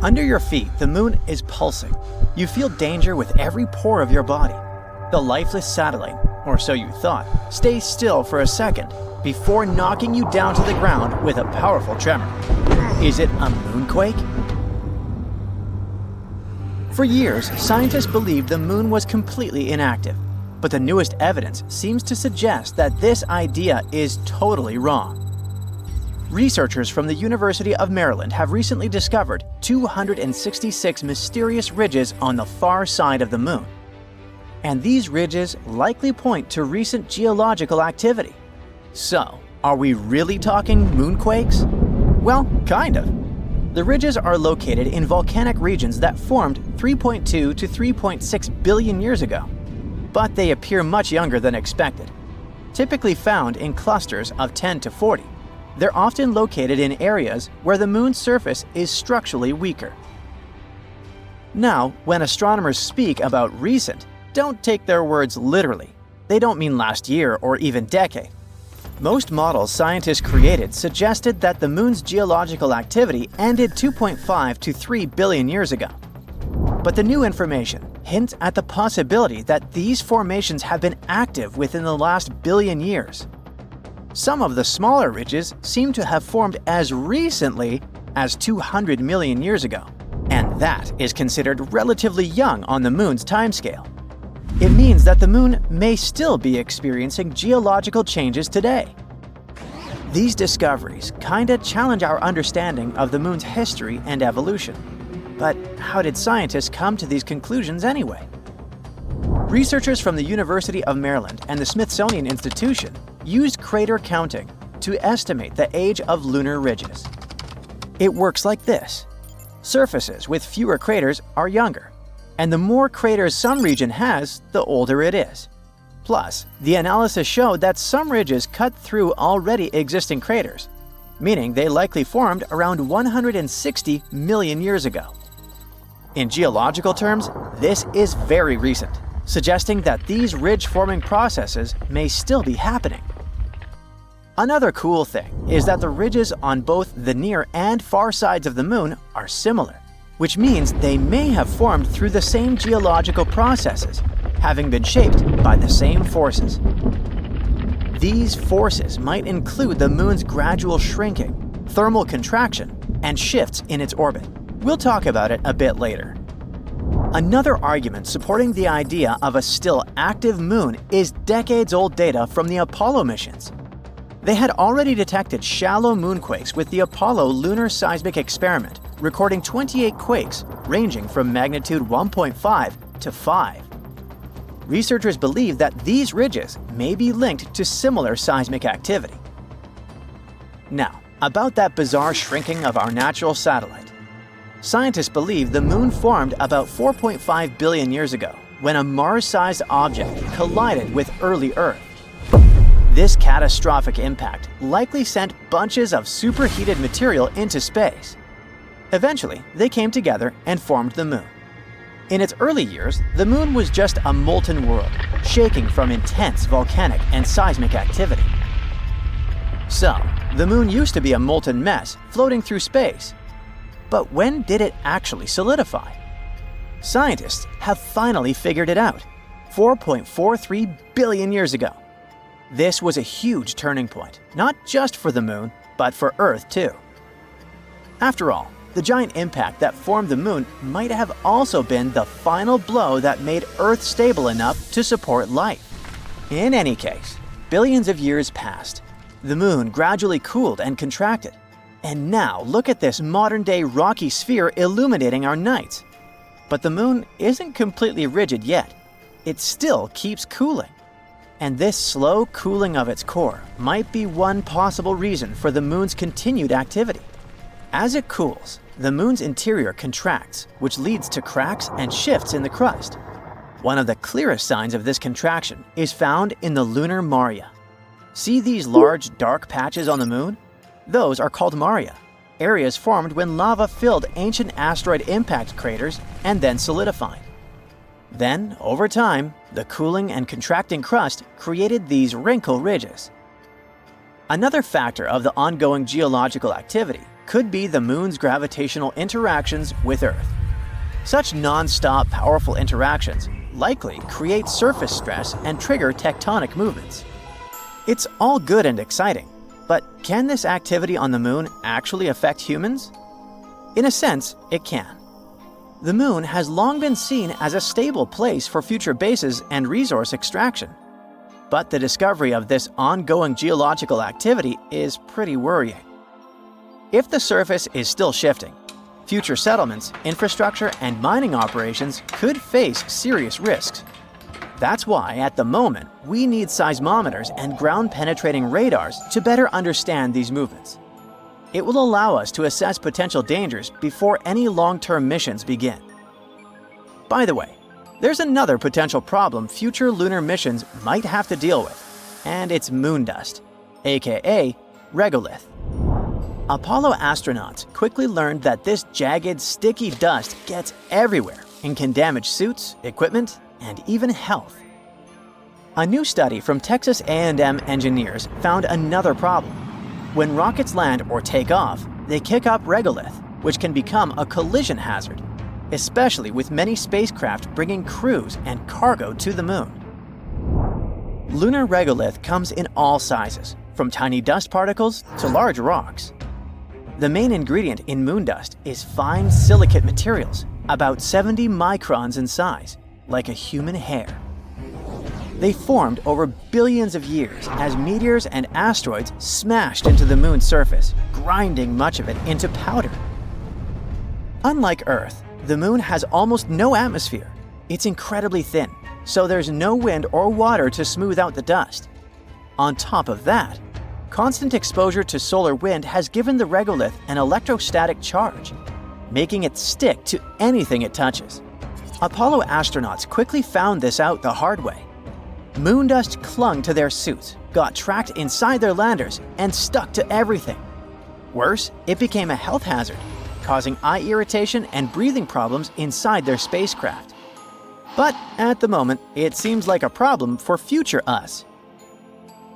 Under your feet, the moon is pulsing. You feel danger with every pore of your body. The lifeless satellite, or so you thought, stays still for a second before knocking you down to the ground with a powerful tremor. Is it a moonquake? For years, scientists believed the moon was completely inactive, but the newest evidence seems to suggest that this idea is totally wrong. Researchers from the University of Maryland have recently discovered 266 mysterious ridges on the far side of the moon. And these ridges likely point to recent geological activity. So, are we really talking moonquakes? Well, kind of. The ridges are located in volcanic regions that formed 3.2 to 3.6 billion years ago. But they appear much younger than expected. Typically found in clusters of 10 to 40. They're often located in areas where the moon's surface is structurally weaker. Now, when astronomers speak about recent, don't take their words literally. They don't mean last year or even decade. Most models scientists created suggested that the moon's geological activity ended 2.5 to 3 billion years ago. But the new information hints at the possibility that these formations have been active within the last billion years. Some of the smaller ridges seem to have formed as recently as 200 million years ago, and that is considered relatively young on the moon's timescale. It means that the moon may still be experiencing geological changes today. These discoveries kinda challenge our understanding of the moon's history and evolution. But how did scientists come to these conclusions anyway? Researchers from the University of Maryland and the Smithsonian Institution used crater counting to estimate the age of lunar ridges. It works like this. Surfaces with fewer craters are younger, and the more craters some region has, the older it is. Plus, the analysis showed that some ridges cut through already existing craters, meaning they likely formed around 160 million years ago. In geological terms, this is very recent, suggesting that these ridge-forming processes may still be happening. Another cool thing is that the ridges on both the near and far sides of the moon are similar, which means they may have formed through the same geological processes, having been shaped by the same forces. These forces might include the moon's gradual shrinking, thermal contraction, and shifts in its orbit. We'll talk about it a bit later. Another argument supporting the idea of a still active moon is decades-old data from the Apollo missions. They had already detected shallow moonquakes with the Apollo Lunar Seismic Experiment, recording 28 quakes ranging from magnitude 1.5 to 5. Researchers believe that these ridges may be linked to similar seismic activity. Now, about that bizarre shrinking of our natural satellite. Scientists believe the moon formed about 4.5 billion years ago when a Mars-sized object collided with early Earth. This catastrophic impact likely sent bunches of superheated material into space. Eventually, they came together and formed the moon. In its early years, the moon was just a molten world, shaking from intense volcanic and seismic activity. So, the moon used to be a molten mess floating through space. But when did it actually solidify? Scientists have finally figured it out, 4.43 billion years ago. This was a huge turning point, not just for the moon, but for Earth too. After all, the giant impact that formed the moon might have also been the final blow that made Earth stable enough to support life. In any case, billions of years passed. The moon gradually cooled and contracted. And now look at this modern-day rocky sphere illuminating our nights. But the moon isn't completely rigid yet. It still keeps cooling. And this slow cooling of its core might be one possible reason for the moon's continued activity. As it cools, the moon's interior contracts, which leads to cracks and shifts in the crust. One of the clearest signs of this contraction is found in the lunar maria. See these large, dark patches on the moon? Those are called maria, areas formed when lava filled ancient asteroid impact craters and then solidified. Then, over time, the cooling and contracting crust created these wrinkle ridges. Another factor of the ongoing geological activity could be the moon's gravitational interactions with Earth. Such non-stop powerful interactions likely create surface stress and trigger tectonic movements. It's all good and exciting, but can this activity on the moon actually affect humans? In a sense, it can. The moon has long been seen as a stable place for future bases and resource extraction. But the discovery of this ongoing geological activity is pretty worrying. If the surface is still shifting, future settlements, infrastructure, and mining operations could face serious risks. That's why, at the moment, we need seismometers and ground-penetrating radars to better understand these movements. It will allow us to assess potential dangers before any long-term missions begin. By the way, there's another potential problem future lunar missions might have to deal with, and it's moon dust, aka regolith. Apollo astronauts quickly learned that this jagged, sticky dust gets everywhere and can damage suits, equipment, and even health. A new study from Texas A&M engineers found another problem. When rockets land or take off, they kick up regolith, which can become a collision hazard, especially with many spacecraft bringing crews and cargo to the moon. Lunar regolith comes in all sizes, from tiny dust particles to large rocks. The main ingredient in moon dust is fine silicate materials, about 70 microns in size, like a human hair. They formed over billions of years as meteors and asteroids smashed into the moon's surface, grinding much of it into powder. Unlike Earth, the moon has almost no atmosphere. It's incredibly thin, so there's no wind or water to smooth out the dust. On top of that, constant exposure to solar wind has given the regolith an electrostatic charge, making it stick to anything it touches. Apollo astronauts quickly found this out the hard way. Moon dust clung to their suits, got trapped inside their landers, and stuck to everything. Worse, it became a health hazard, causing eye irritation and breathing problems inside their spacecraft. But at the moment, it seems like a problem for future us.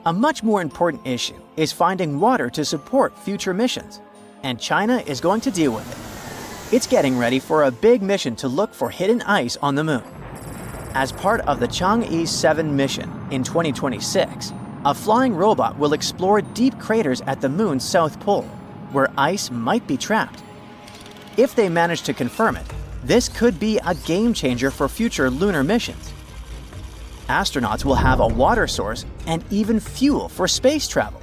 A much more important issue is finding water to support future missions, and China is going to deal with it. It's getting ready for a big mission to look for hidden ice on the moon. As part of the Chang'e 7 mission in 2026, a flying robot will explore deep craters at the moon's south pole, where ice might be trapped. If they manage to confirm it, this could be a game changer for future lunar missions. Astronauts will have a water source and even fuel for space travel.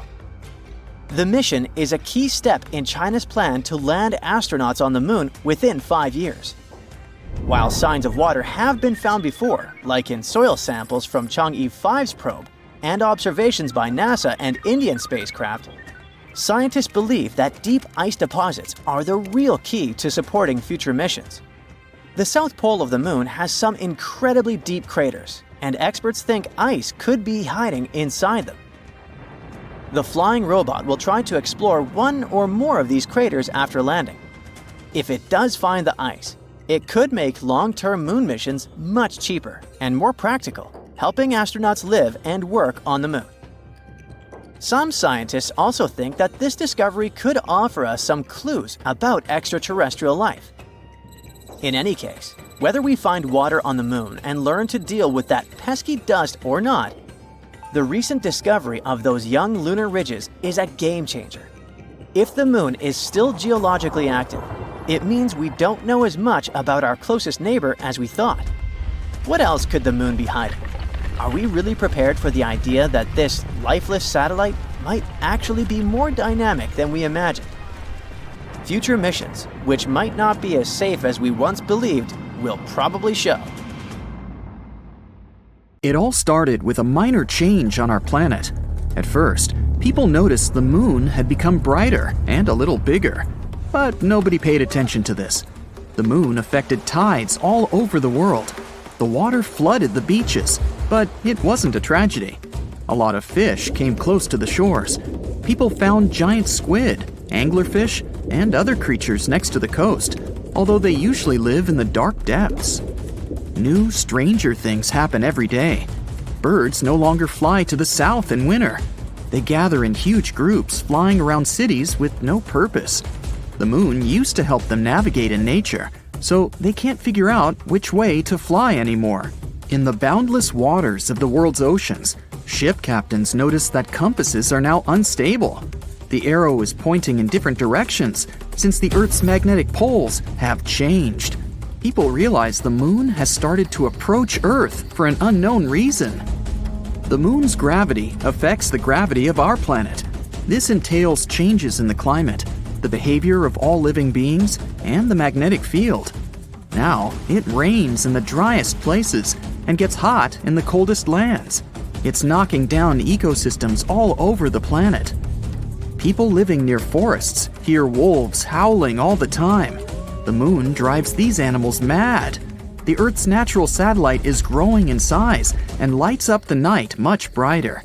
The mission is a key step in China's plan to land astronauts on the moon within 5 years. While signs of water have been found before, like in soil samples from Chang'e 5's probe and observations by NASA and Indian spacecraft, scientists believe that deep ice deposits are the real key to supporting future missions. The south pole of the moon has some incredibly deep craters, and experts think ice could be hiding inside them. The flying robot will try to explore one or more of these craters after landing. If it does find the ice, it could make long-term moon missions much cheaper and more practical, helping astronauts live and work on the moon. Some scientists also think that this discovery could offer us some clues about extraterrestrial life. In any case, whether we find water on the moon and learn to deal with that pesky dust or not, the recent discovery of those young lunar ridges is a game changer. If the moon is still geologically active, it means we don't know as much about our closest neighbor as we thought. What else could the moon be hiding? Are we really prepared for the idea that this lifeless satellite might actually be more dynamic than we imagined? Future missions, which might not be as safe as we once believed, will probably show. It all started with a minor change on our planet. At first, people noticed the moon had become brighter and a little bigger. But nobody paid attention to this. The moon affected tides all over the world. The water flooded the beaches, but it wasn't a tragedy. A lot of fish came close to the shores. People found giant squid, anglerfish, and other creatures next to the coast, although they usually live in the dark depths. New, stranger things happen every day. Birds no longer fly to the south in winter. They gather in huge groups, flying around cities with no purpose. The moon used to help them navigate in nature, so they can't figure out which way to fly anymore. In the boundless waters of the world's oceans, ship captains notice that compasses are now unstable. The arrow is pointing in different directions since the Earth's magnetic poles have changed. People realize the moon has started to approach Earth for an unknown reason. The moon's gravity affects the gravity of our planet. This entails changes in the climate, the behavior of all living beings, and the magnetic field. Now, it rains in the driest places and gets hot in the coldest lands. It's knocking down ecosystems all over the planet. People living near forests hear wolves howling all the time. The moon drives these animals mad. The Earth's natural satellite is growing in size and lights up the night much brighter.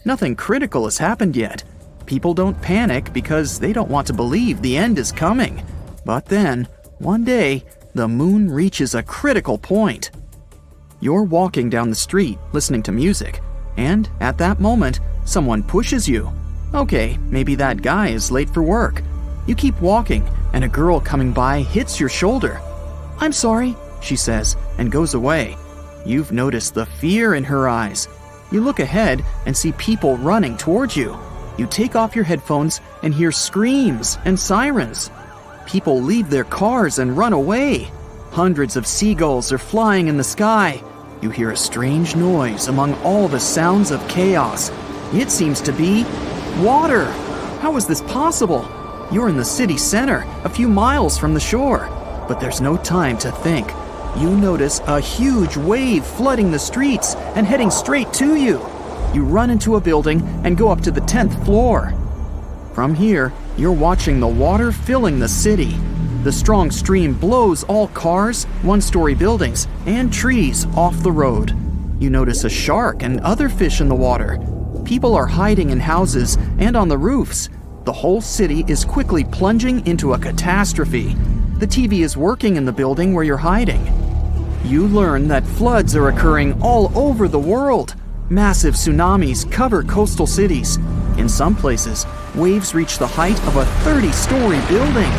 Nothing critical has happened yet. People don't panic because they don't want to believe the end is coming. But then, one day, the moon reaches a critical point. You're walking down the street listening to music, and at that moment, someone pushes you. Okay, maybe that guy is late for work. You keep walking, and a girl coming by hits your shoulder. "I'm sorry," she says, and goes away. You've noticed the fear in her eyes. You look ahead and see people running towards you. You take off your headphones and hear screams and sirens. People leave their cars and run away. Hundreds of seagulls are flying in the sky. You hear a strange noise among all the sounds of chaos. It seems to be water. How is this possible? You're in the city center, a few miles from the shore. But there's no time to think. You notice a huge wave flooding the streets and heading straight to you. You run into a building and go up to the 10th floor. From here, you're watching the water filling the city. The strong stream blows all cars, one-story buildings, and trees off the road. You notice a shark and other fish in the water. People are hiding in houses and on the roofs. The whole city is quickly plunging into a catastrophe. The TV is working in the building where you're hiding. You learn that floods are occurring all over the world. Massive tsunamis cover coastal cities. In some places, waves reach the height of a 30-story building.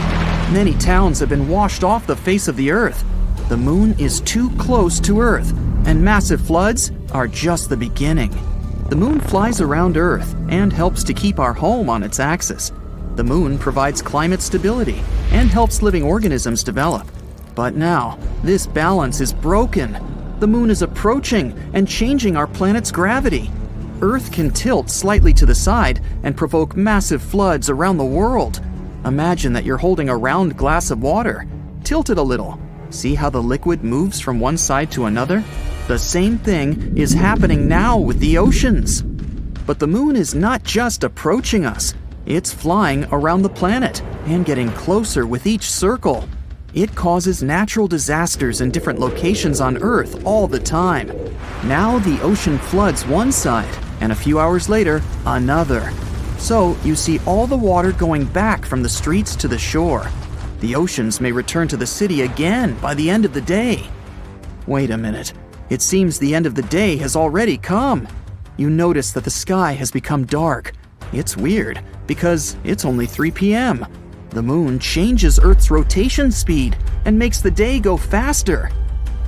Many towns have been washed off the face of the Earth. The moon is too close to Earth, and massive floods are just the beginning. The moon flies around Earth and helps to keep our home on its axis. The moon provides climate stability and helps living organisms develop. But now, this balance is broken. The moon is approaching and changing our planet's gravity. Earth can tilt slightly to the side and provoke massive floods around the world. Imagine that you're holding a round glass of water. Tilt it a little. See how the liquid moves from one side to another? The same thing is happening now with the oceans. But the moon is not just approaching us. It's flying around the planet and getting closer with each circle. It causes natural disasters in different locations on Earth all the time. Now the ocean floods one side, and a few hours later, another. So you see all the water going back from the streets to the shore. The oceans may return to the city again by the end of the day. Wait a minute. It seems the end of the day has already come. You notice that the sky has become dark. It's weird, because it's only 3 p.m. The moon changes Earth's rotation speed and makes the day go faster.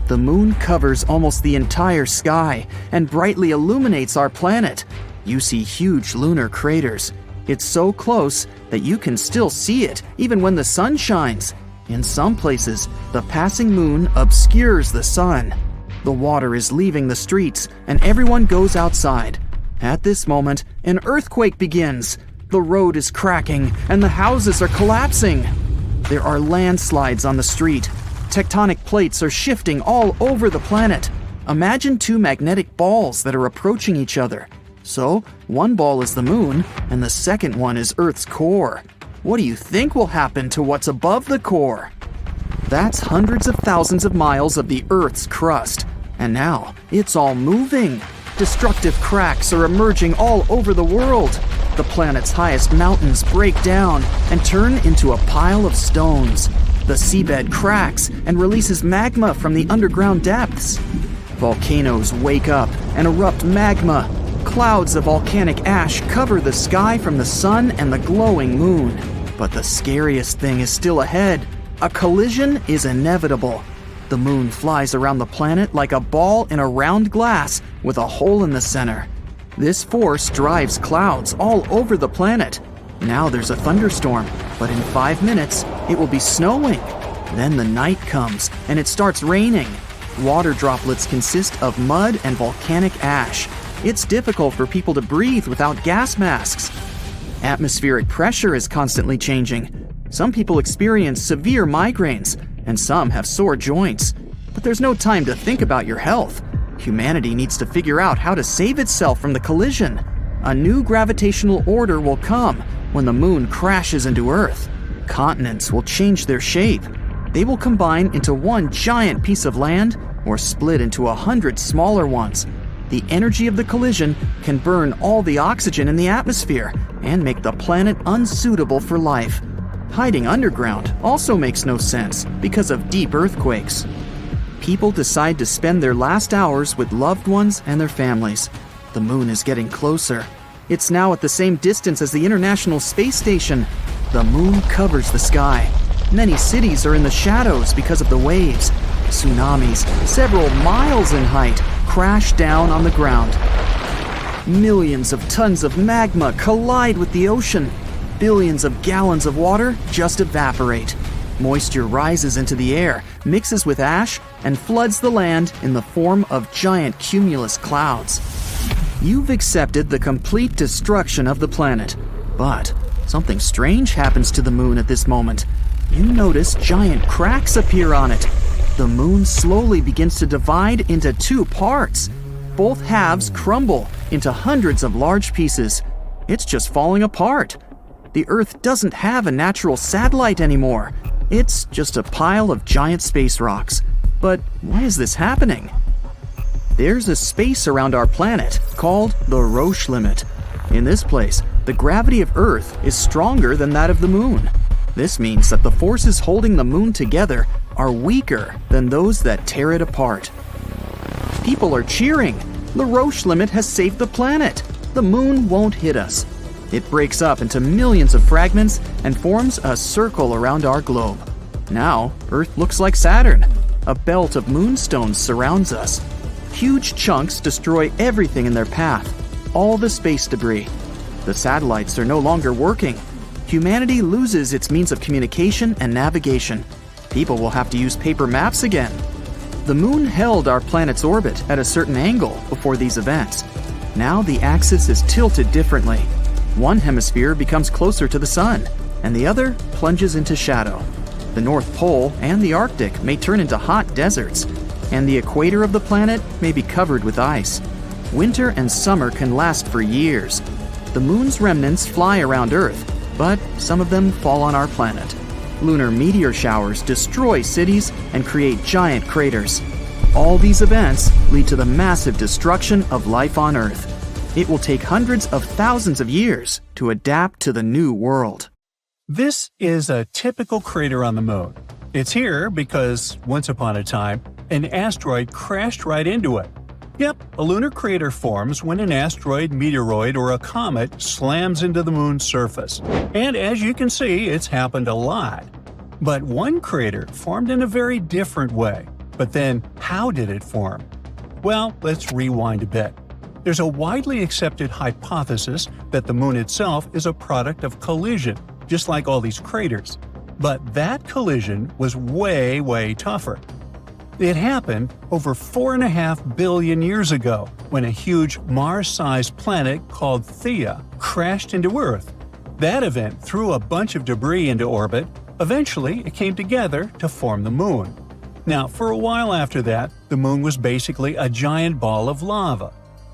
The moon covers almost the entire sky and brightly illuminates our planet. You see huge lunar craters. It's so close that you can still see it even when the sun shines. In some places, the passing moon obscures the sun. The water is leaving the streets and everyone goes outside. At this moment, an earthquake begins. The road is cracking and the houses are collapsing. There are landslides on the street. Tectonic plates are shifting all over the planet. Imagine two magnetic balls that are approaching each other. So, one ball is the moon and the second one is Earth's core. What do you think will happen to what's above the core? That's hundreds of thousands of miles of the Earth's crust. And now, it's all moving. Destructive cracks are emerging all over the world. The planet's highest mountains break down and turn into a pile of stones. The seabed cracks and releases magma from the underground depths. Volcanoes wake up and erupt magma. Clouds of volcanic ash cover the sky from the sun and the glowing moon. But the scariest thing is still ahead. A collision is inevitable. The moon flies around the planet like a ball in a round glass with a hole in the center. This force drives clouds all over the planet. Now there's a thunderstorm, but in 5 minutes, it will be snowing. Then the night comes, and it starts raining. Water droplets consist of mud and volcanic ash. It's difficult for people to breathe without gas masks. Atmospheric pressure is constantly changing. Some people experience severe migraines, and some have sore joints. But there's no time to think about your health. Humanity needs to figure out how to save itself from the collision. A new gravitational order will come when the moon crashes into Earth. Continents will change their shape. They will combine into one giant piece of land or split into 100 smaller ones. The energy of the collision can burn all the oxygen in the atmosphere and make the planet unsuitable for life. Hiding underground also makes no sense because of deep earthquakes. People decide to spend their last hours with loved ones and their families. The moon is getting closer. It's now at the same distance as the International Space Station. The moon covers the sky. Many cities are in the shadows because of the waves. Tsunamis, several miles in height, crash down on the ground. Millions of tons of magma collide with the ocean. Billions of gallons of water just evaporate. Moisture rises into the air, mixes with ash, and floods the land in the form of giant cumulus clouds. You've accepted the complete destruction of the planet, but something strange happens to the moon at this moment. You notice giant cracks appear on it. The moon slowly begins to divide into 2 parts. Both halves crumble into hundreds of large pieces. It's just falling apart. The Earth doesn't have a natural satellite anymore. It's just a pile of giant space rocks. But why is this happening? There's a space around our planet called the Roche limit. In this place, the gravity of Earth is stronger than that of the moon. This means that the forces holding the moon together are weaker than those that tear it apart. People are cheering. The Roche limit has saved the planet. The moon won't hit us. It breaks up into millions of fragments and forms a circle around our globe. Now, Earth looks like Saturn. A belt of moonstones surrounds us. Huge chunks destroy everything in their path, all the space debris. The satellites are no longer working. Humanity loses its means of communication and navigation. People will have to use paper maps again. The moon held our planet's orbit at a certain angle before these events. Now the axis is tilted differently. One hemisphere becomes closer to the sun, and the other plunges into shadow. The North Pole and the Arctic may turn into hot deserts, and the equator of the planet may be covered with ice. Winter and summer can last for years. The moon's remnants fly around Earth, but some of them fall on our planet. Lunar meteor showers destroy cities and create giant craters. All these events lead to the massive destruction of life on Earth. It will take hundreds of thousands of years to adapt to the new world. This is a typical crater on the moon. It's here because, once upon a time, an asteroid crashed right into it. Yep, a lunar crater forms when an asteroid, meteoroid, or a comet slams into the moon's surface. And as you can see, it's happened a lot. But one crater formed in a very different way. But then, how did it form? Well, let's rewind a bit. There's a widely accepted hypothesis that the moon itself is a product of collision, just like all these craters. But that collision was way, way tougher. It happened over 4.5 billion years ago when a huge Mars-sized planet called Theia crashed into Earth. That event threw a bunch of debris into orbit. Eventually, it came together to form the moon. Now, for a while after that, the moon was basically a giant ball of lava.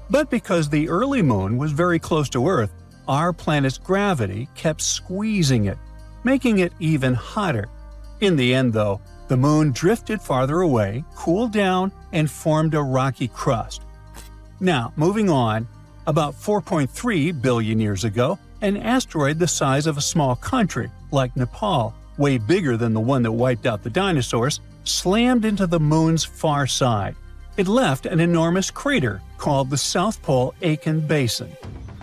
But because the early moon was very close to Earth, our planet's gravity kept squeezing it, making it even hotter. In the end, though, the moon drifted farther away, cooled down, and formed a rocky crust. Now, moving on, about 4.3 billion years ago, an asteroid the size of a small country, like Nepal, way bigger than the one that wiped out the dinosaurs, slammed into the moon's far side. It left an enormous crater called the South Pole Aitken Basin.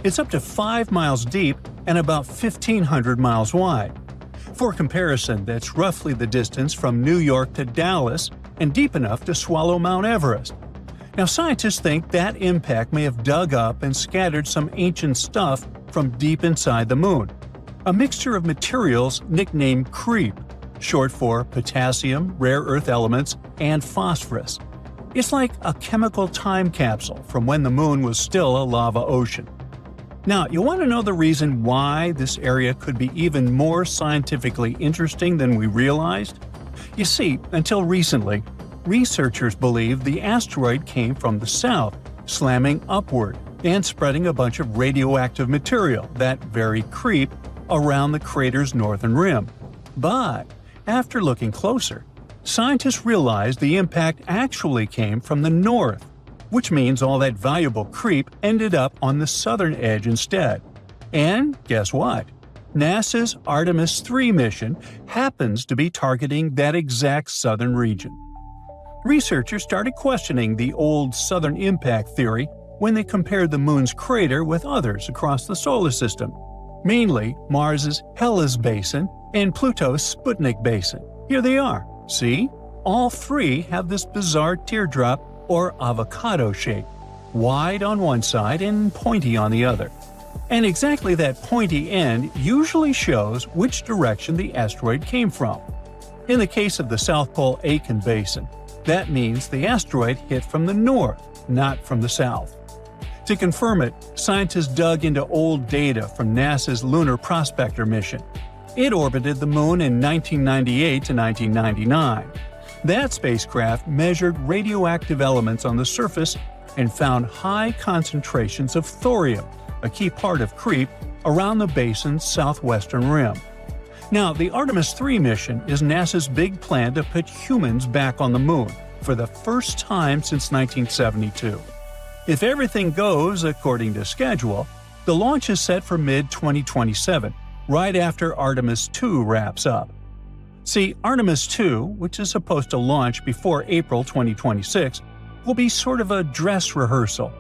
It's up to 5 miles deep and about 1,500 miles wide. For comparison, that's roughly the distance from New York to Dallas and deep enough to swallow Mount Everest. Now, scientists think that impact may have dug up and scattered some ancient stuff from deep inside the moon. A mixture of materials nicknamed creep, short for potassium, rare earth elements, and phosphorus. It's like a chemical time capsule from when the moon was still a lava ocean. Now, you want to know the reason why this area could be even more scientifically interesting than we realized? You see, until recently, researchers believed the asteroid came from the south, slamming upward and spreading a bunch of radioactive material, that very creep, around the crater's northern rim. But after looking closer, scientists realized the impact actually came from the north, which means all that valuable creep ended up on the southern edge instead. And guess what? NASA's Artemis 3 mission happens to be targeting that exact southern region. Researchers started questioning the old southern impact theory when they compared the moon's crater with others across the solar system, mainly Mars's Hellas Basin and Pluto's Sputnik Basin. Here they are. See? All three have this bizarre teardrop or avocado shape, wide on one side and pointy on the other. And exactly that pointy end usually shows which direction the asteroid came from. In the case of the South Pole Aitken Basin, that means the asteroid hit from the north, not from the south. To confirm it, scientists dug into old data from NASA's Lunar Prospector mission. It orbited the moon in 1998 to 1999. That spacecraft measured radioactive elements on the surface and found high concentrations of thorium, a key part of creep, around the basin's southwestern rim. Now, the Artemis 3 mission is NASA's big plan to put humans back on the moon for the first time since 1972. If everything goes according to schedule, the launch is set for mid-2027, right after Artemis 2 wraps up. See, Artemis 2, which is supposed to launch before April 2026, will be sort of a dress rehearsal.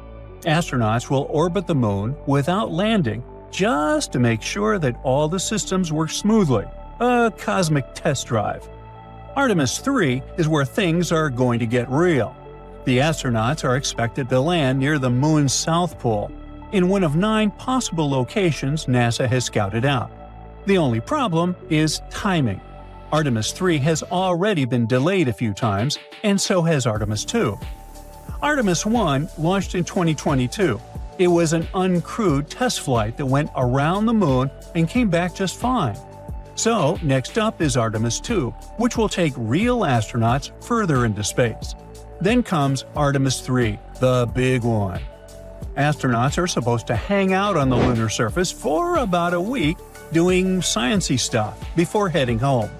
Astronauts will orbit the moon without landing just to make sure that all the systems work smoothly, a cosmic test drive. Artemis 3 is where things are going to get real. The astronauts are expected to land near the moon's south pole, in one of 9 possible locations NASA has scouted out. The only problem is timing. Artemis 3 has already been delayed a few times, and so has Artemis 2. Artemis 1 launched in 2022. It was an uncrewed test flight that went around the moon and came back just fine. So, next up is Artemis 2, which will take real astronauts further into space. Then comes Artemis 3, the big one. Astronauts are supposed to hang out on the lunar surface for about a week doing sciencey stuff before heading home.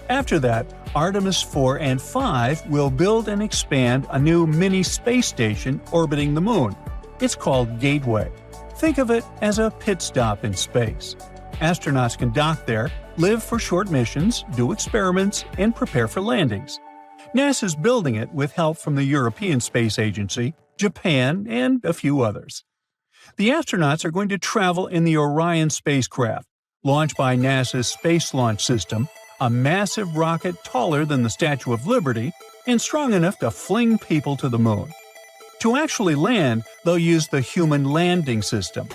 After that, Artemis 4 and 5 will build and expand a new mini space station orbiting the moon. It's called Gateway. Think of it as a pit stop in space. Astronauts can dock there, live for short missions, do experiments, and prepare for landings. NASA's building it with help from the European Space Agency, Japan, and a few others. The astronauts are going to travel in the Orion spacecraft, launched by NASA's Space Launch System, a massive rocket taller than the Statue of Liberty and strong enough to fling people to the moon. To actually land, they'll use the Human Landing System.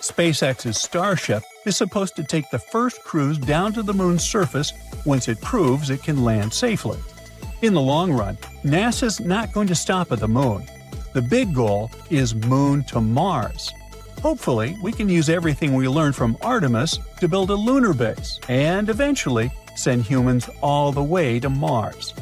SpaceX's Starship is supposed to take the first cruise down to the moon's surface once it proves it can land safely. In the long run, NASA's not going to stop at the moon. The big goal is Moon to Mars. Hopefully, we can use everything we learned from Artemis to build a lunar base and eventually send humans all the way to Mars.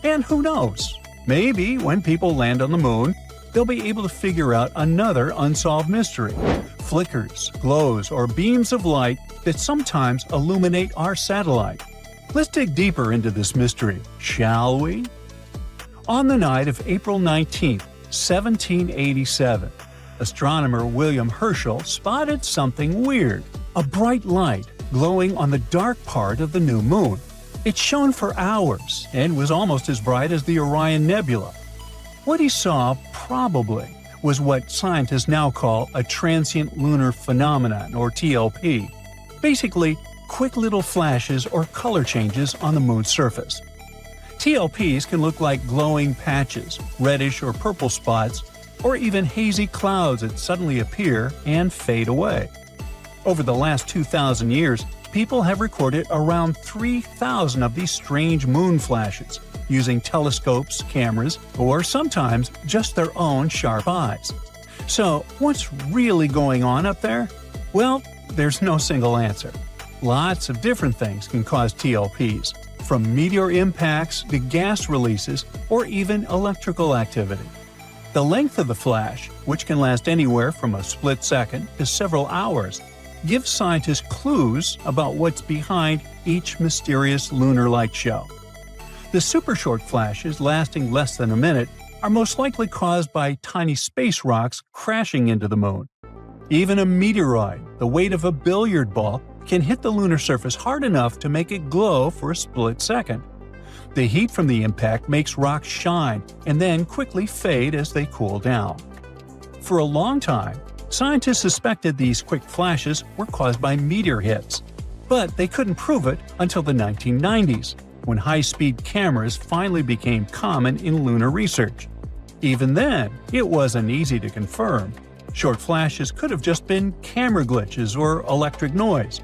And who knows? Maybe when people land on the moon, they'll be able to figure out another unsolved mystery: flickers, glows, or beams of light that sometimes illuminate our satellite. Let's dig deeper into this mystery, shall we? On the night of April 19, 1787, astronomer William Herschel spotted something weird: a bright light glowing on the dark part of the new moon. It shone for hours and was almost as bright as the Orion Nebula. What he saw probably was what scientists now call a transient lunar phenomenon, or TLP. Basically, quick little flashes or color changes on the moon's surface. TLPs can look like glowing patches, reddish or purple spots, or even hazy clouds that suddenly appear and fade away. Over the last 2,000 years, people have recorded around 3,000 of these strange moon flashes, using telescopes, cameras, or sometimes just their own sharp eyes. So, what's really going on up there? Well, there's no single answer. Lots of different things can cause TLPs, from meteor impacts to gas releases or even electrical activity. The length of the flash, which can last anywhere from a split second to several hours, gives scientists clues about what's behind each mysterious lunar light show. The super short flashes lasting less than a minute are most likely caused by tiny space rocks crashing into the moon. Even a meteoroid, the weight of a billiard ball, can hit the lunar surface hard enough to make it glow for a split second. The heat from the impact makes rocks shine and then quickly fade as they cool down. For a long time, scientists suspected these quick flashes were caused by meteor hits, but they couldn't prove it until the 1990s, when high-speed cameras finally became common in lunar research. Even then, it wasn't easy to confirm. Short flashes could have just been camera glitches or electric noise.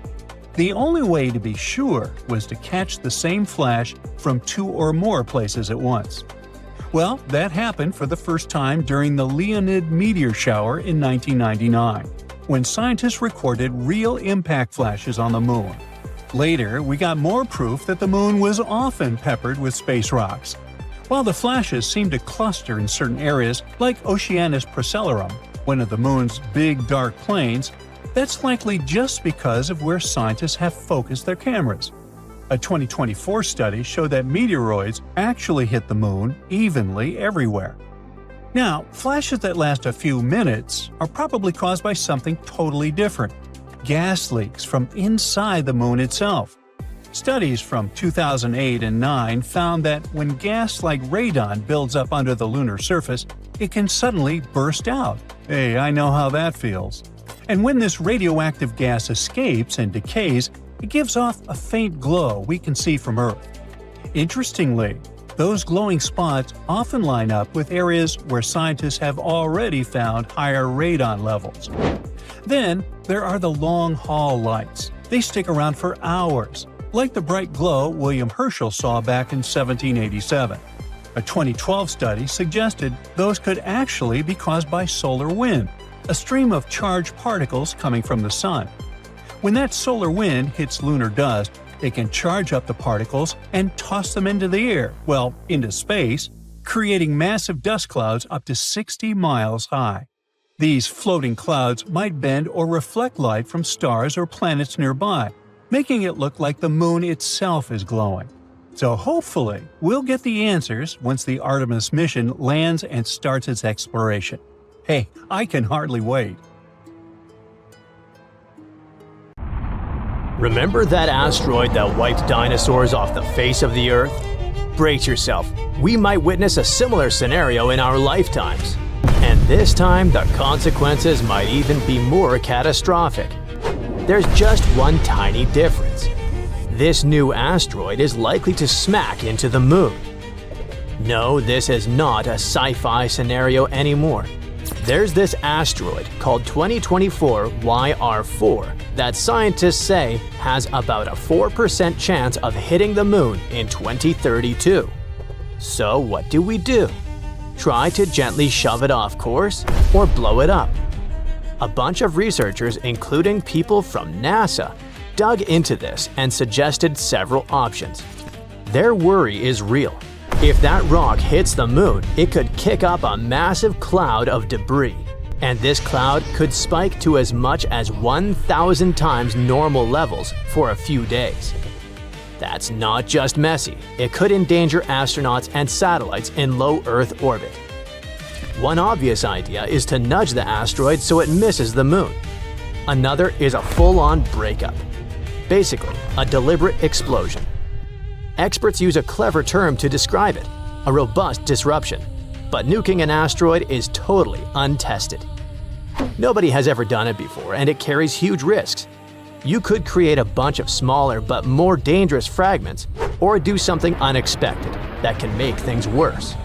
The only way to be sure was to catch the same flash from 2 or more places at once. Well, that happened for the first time during the Leonid meteor shower in 1999, when scientists recorded real impact flashes on the moon. Later, we got more proof that the moon was often peppered with space rocks. While the flashes seemed to cluster in certain areas, like Oceanus Procellarum, one of the moon's big dark plains, that's likely just because of where scientists have focused their cameras. A 2024 study showed that meteoroids actually hit the moon evenly everywhere. Now, flashes that last a few minutes are probably caused by something totally different: gas leaks from inside the moon itself. Studies from 2008 and 2009 found that when gas like radon builds up under the lunar surface, it can suddenly burst out. Hey, I know how that feels. And when this radioactive gas escapes and decays, it gives off a faint glow we can see from Earth. Interestingly, those glowing spots often line up with areas where scientists have already found higher radon levels. Then, there are the long-haul lights. They stick around for hours, like the bright glow William Herschel saw back in 1787. A 2012 study suggested those could actually be caused by solar wind, a stream of charged particles coming from the sun. When that solar wind hits lunar dust, it can charge up the particles and toss them into the air, well, into space, creating massive dust clouds up to 60 miles high. These floating clouds might bend or reflect light from stars or planets nearby, making it look like the moon itself is glowing. So hopefully, we'll get the answers once the Artemis mission lands and starts its exploration. Hey, I can hardly wait. Remember that asteroid that wiped dinosaurs off the face of the Earth? Brace yourself, we might witness a similar scenario in our lifetimes. And this time, the consequences might even be more catastrophic. There's just one tiny difference. This new asteroid is likely to smack into the moon. No, this is not a sci-fi scenario anymore. There's this asteroid called 2024 YR4 that scientists say has about a 4% chance of hitting the moon in 2032. So what do we do? Try to gently shove it off course or blow it up? A bunch of researchers, including people from NASA, dug into this and suggested several options. Their worry is real. If that rock hits the moon, it could kick up a massive cloud of debris, and this cloud could spike to as much as 1,000 times normal levels for a few days. That's not just messy, it could endanger astronauts and satellites in low Earth orbit. One obvious idea is to nudge the asteroid so it misses the moon. Another is a full-on breakup. Basically, a deliberate explosion. Experts use a clever term to describe it, a robust disruption. But nuking an asteroid is totally untested. Nobody has ever done it before, and it carries huge risks. You could create a bunch of smaller but more dangerous fragments, or do something unexpected that can make things worse.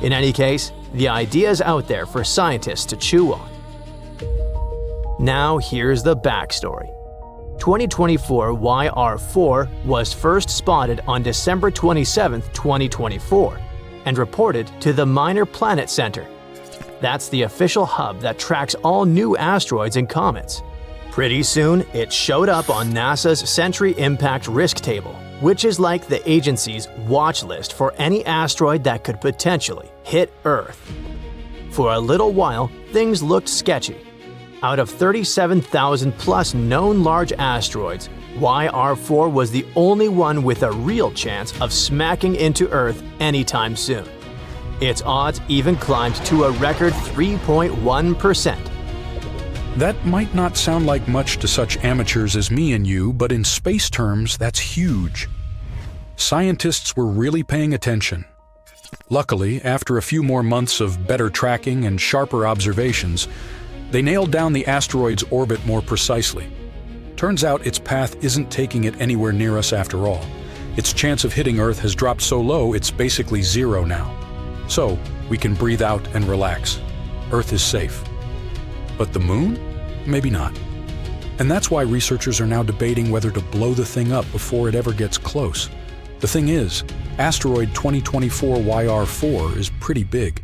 In any case, the idea is out there for scientists to chew on. Now here's the backstory. 2024 YR4 was first spotted on December 27, 2024, and reported to the Minor Planet Center. That's the official hub that tracks all new asteroids and comets. Pretty soon, it showed up on NASA's Century Impact Risk Table, which is like the agency's watch list for any asteroid that could potentially hit Earth. For a little while, things looked sketchy. Out of 37,000 plus known large asteroids, YR4 was the only one with a real chance of smacking into Earth anytime soon. Its odds even climbed to a record 3.1%. That might not sound like much to such amateurs as me and you, but in space terms, that's huge. Scientists were really paying attention. Luckily, after a few more months of better tracking and sharper observations, they nailed down the asteroid's orbit more precisely. Turns out its path isn't taking it anywhere near us after all. Its chance of hitting Earth has dropped so low it's basically zero now. So, we can breathe out and relax. Earth is safe. But the Moon? Maybe not. And that's why researchers are now debating whether to blow the thing up before it ever gets close. The thing is, asteroid 2024 YR4 is pretty big.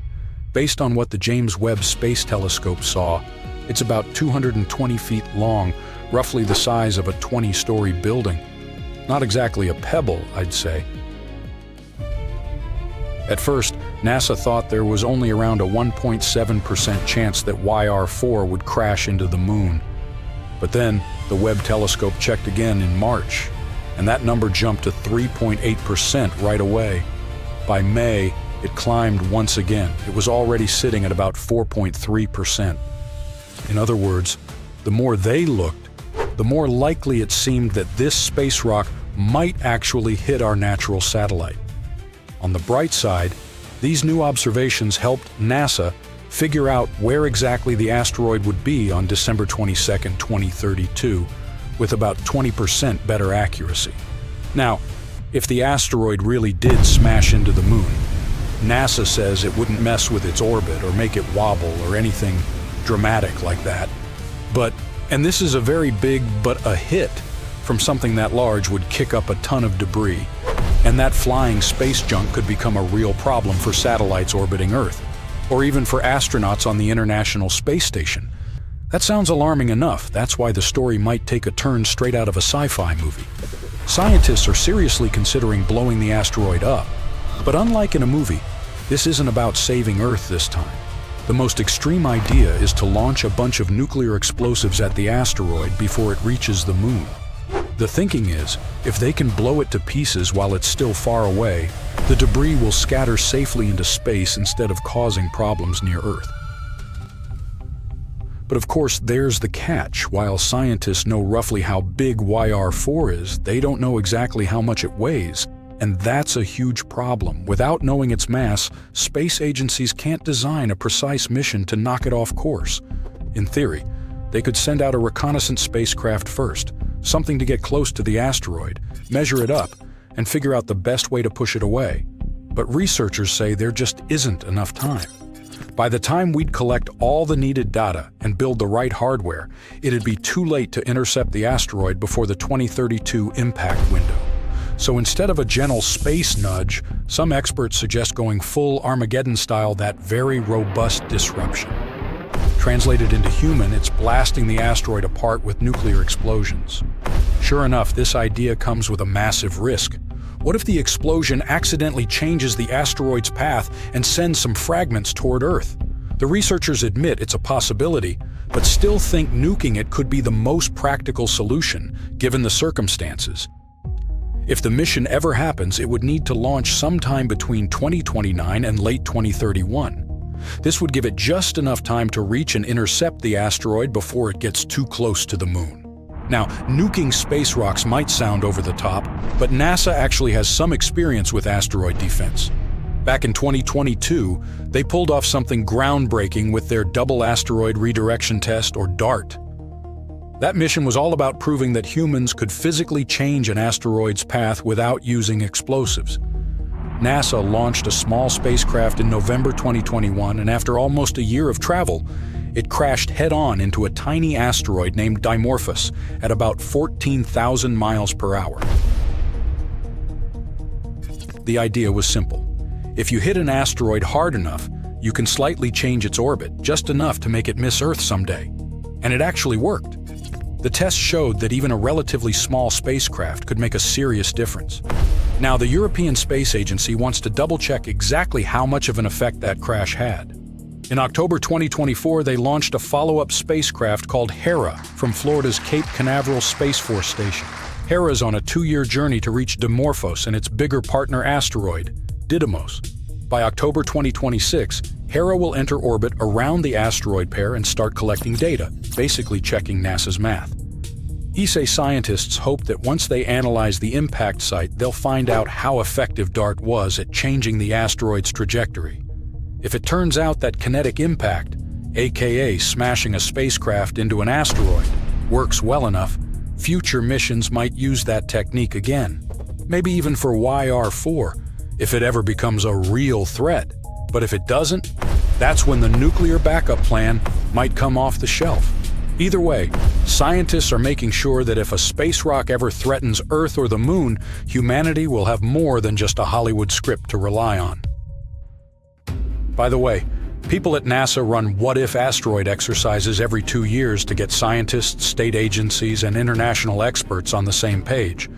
Based on what the James Webb Space Telescope saw, it's about 220 feet long, roughly the size of a 20-story building. Not exactly a pebble, I'd say. At first, NASA thought there was only around a 1.7% chance that YR4 would crash into the Moon. But then, the Webb telescope checked again in March, and that number jumped to 3.8% right away. By May, it climbed once again. It was already sitting at about 4.3%. In other words, the more they looked, the more likely it seemed that this space rock might actually hit our natural satellite. On the bright side, these new observations helped NASA figure out where exactly the asteroid would be on December 22, 2032, with about 20% better accuracy. Now, if the asteroid really did smash into the Moon, NASA says it wouldn't mess with its orbit or make it wobble or anything dramatic like that. And this is a very big but a hit from something that large would kick up a ton of debris. And that flying space junk could become a real problem for satellites orbiting Earth, or even for astronauts on the International Space Station. That sounds alarming enough. That's why the story might take a turn straight out of a sci-fi movie. Scientists are seriously considering blowing the asteroid up. But unlike in a movie, this isn't about saving Earth this time. The most extreme idea is to launch a bunch of nuclear explosives at the asteroid before it reaches the Moon. The thinking is, if they can blow it to pieces while it's still far away, the debris will scatter safely into space instead of causing problems near Earth. But of course, there's the catch. While scientists know roughly how big YR4 is, they don't know exactly how much it weighs. And that's a huge problem. Without knowing its mass, space agencies can't design a precise mission to knock it off course. In theory, they could send out a reconnaissance spacecraft first, something to get close to the asteroid, measure it up, and figure out the best way to push it away. But researchers say there just isn't enough time. By the time we'd collect all the needed data and build the right hardware, it'd be too late to intercept the asteroid before the 2032 impact window. So instead of a gentle space nudge, some experts suggest going full Armageddon-style, that very robust disruption. Translated into human, it's blasting the asteroid apart with nuclear explosions. Sure enough, this idea comes with a massive risk. What if the explosion accidentally changes the asteroid's path and sends some fragments toward Earth? The researchers admit it's a possibility, but still think nuking it could be the most practical solution, given the circumstances. If the mission ever happens, it would need to launch sometime between 2029 and late 2031. This would give it just enough time to reach and intercept the asteroid before it gets too close to the Moon. Now, nuking space rocks might sound over the top, but NASA actually has some experience with asteroid defense. Back in 2022, they pulled off something groundbreaking with their Double Asteroid Redirection Test, or DART. That mission was all about proving that humans could physically change an asteroid's path without using explosives. NASA launched a small spacecraft in November 2021, and after almost a year of travel, it crashed head-on into a tiny asteroid named Dimorphos at about 14,000 miles per hour. The idea was simple. If you hit an asteroid hard enough, you can slightly change its orbit, just enough to make it miss Earth someday. And it actually worked. The test showed that even a relatively small spacecraft could make a serious difference. Now, the European Space Agency wants to double-check exactly how much of an effect that crash had. In October 2024, they launched a follow-up spacecraft called Hera from Florida's Cape Canaveral Space Force Station. Hera is on a 2-year journey to reach Dimorphos and its bigger partner asteroid, Didymos. By October 2026, Hera will enter orbit around the asteroid pair and start collecting data, basically checking NASA's math. ESA scientists hope that once they analyze the impact site, they'll find out how effective DART was at changing the asteroid's trajectory. If it turns out that kinetic impact, aka smashing a spacecraft into an asteroid, works well enough, future missions might use that technique again. Maybe even for YR4, if it ever becomes a real threat. But if it doesn't, that's when the nuclear backup plan might come off the shelf. Either way, scientists are making sure that if a space rock ever threatens Earth or the Moon, humanity will have more than just a Hollywood script to rely on. By the way, people at NASA run what-if asteroid exercises every 2 years to get scientists, state agencies, and international experts on the same page.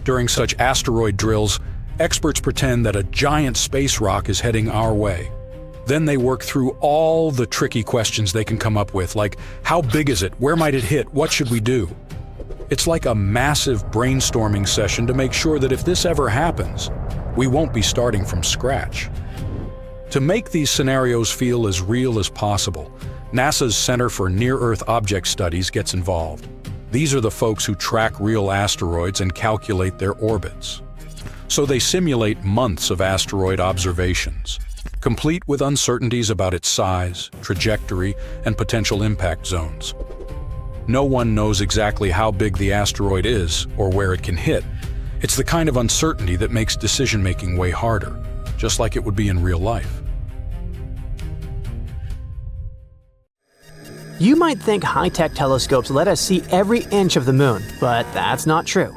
During such asteroid drills, experts pretend that a giant space rock is heading our way. Then they work through all the tricky questions they can come up with, like how big is it, where might it hit, what should we do? It's like a massive brainstorming session to make sure that if this ever happens, we won't be starting from scratch. To make these scenarios feel as real as possible, NASA's Center for Near-Earth Object Studies gets involved. These are the folks who track real asteroids and calculate their orbits. So they simulate months of asteroid observations, complete with uncertainties about its size, trajectory, and potential impact zones. No one knows exactly how big the asteroid is or where it can hit. It's the kind of uncertainty that makes decision-making way harder, just like it would be in real life. You might think high-tech telescopes let us see every inch of the Moon, but that's not true.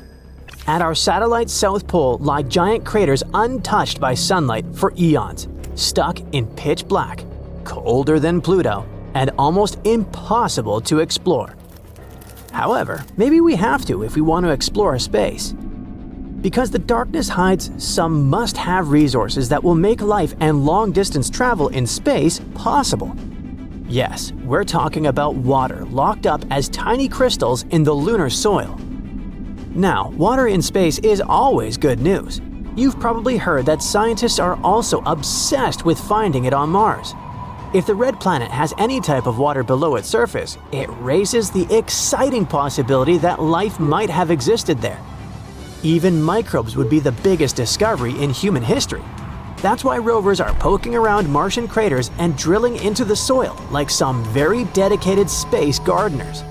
At our satellite's south pole lie giant craters untouched by sunlight for eons, stuck in pitch black, colder than Pluto, and almost impossible to explore. However, maybe we have to if we want to explore space. Because the darkness hides some must-have resources that will make life and long-distance travel in space possible. Yes, we're talking about water locked up as tiny crystals in the lunar soil. Now, water in space is always good news. You've probably heard that scientists are also obsessed with finding it on Mars. If the red planet has any type of water below its surface, it raises the exciting possibility that life might have existed there. Even microbes would be the biggest discovery in human history. That's why rovers are poking around Martian craters and drilling into the soil like some very dedicated space gardeners.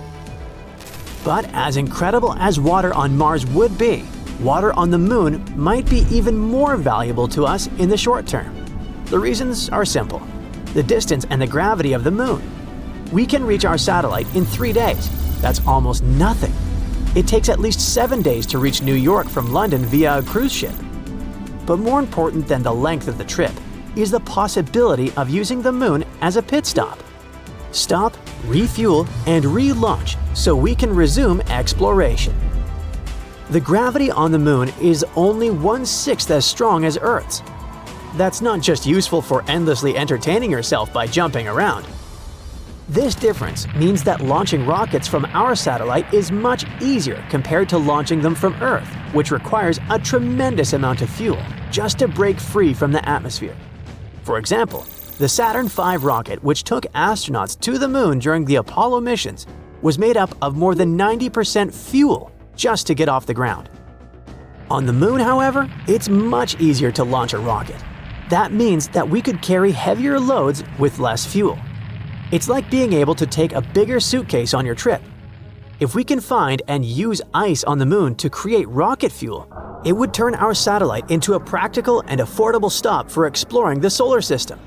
But as incredible as water on Mars would be, water on the Moon might be even more valuable to us in the short term. The reasons are simple: the distance and the gravity of the Moon. We can reach our satellite in 3 days. That's almost nothing. It takes at least 7 days to reach New York from London via a cruise ship. But more important than the length of the trip is the possibility of using the Moon as a pit stop. Stop, refuel, and relaunch so we can resume exploration. The gravity on the Moon is only 1/6 as strong as Earth's. That's not just useful for endlessly entertaining yourself by jumping around. This difference means that launching rockets from our satellite is much easier compared to launching them from Earth, which requires a tremendous amount of fuel just to break free from the atmosphere. For example, the Saturn V rocket, which took astronauts to the Moon during the Apollo missions, was made up of more than 90% fuel just to get off the ground. On the Moon, however, it's much easier to launch a rocket. That means that we could carry heavier loads with less fuel. It's like being able to take a bigger suitcase on your trip. If we can find and use ice on the moon to create rocket fuel, it would turn our satellite into a practical and affordable stop for exploring the solar system.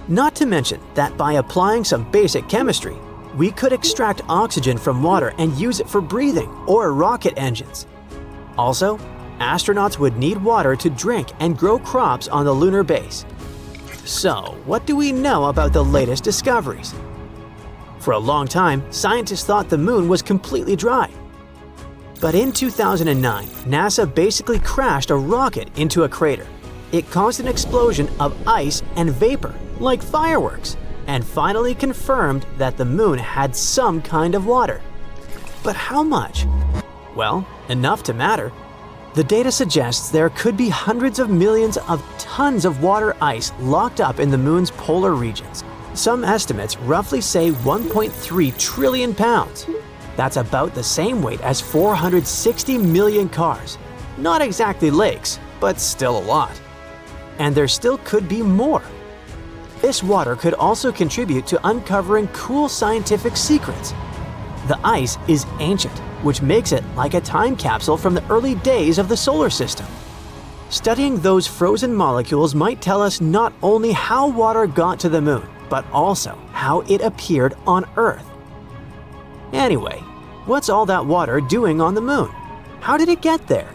Not to mention that by applying some basic chemistry, we could extract oxygen from water and use it for breathing or rocket engines. Also, astronauts would need water to drink and grow crops on the lunar base. So, what do we know about the latest discoveries? For a long time, scientists thought the moon was completely dry. But in 2009, NASA basically crashed a rocket into a crater. It caused an explosion of ice and vapor, like fireworks, and finally confirmed that the moon had some kind of water. But how much? Well, enough to matter. The data suggests there could be hundreds of millions of tons of water ice locked up in the moon's polar regions. Some estimates roughly say 1.3 trillion pounds. That's about the same weight as 460 million cars. Not exactly lakes, but still a lot. And there still could be more. This water could also contribute to uncovering cool scientific secrets. The ice is ancient, which makes it like a time capsule from the early days of the solar system. Studying those frozen molecules might tell us not only how water got to the moon, but also how it appeared on Earth. Anyway, what's all that water doing on the moon? How did it get there?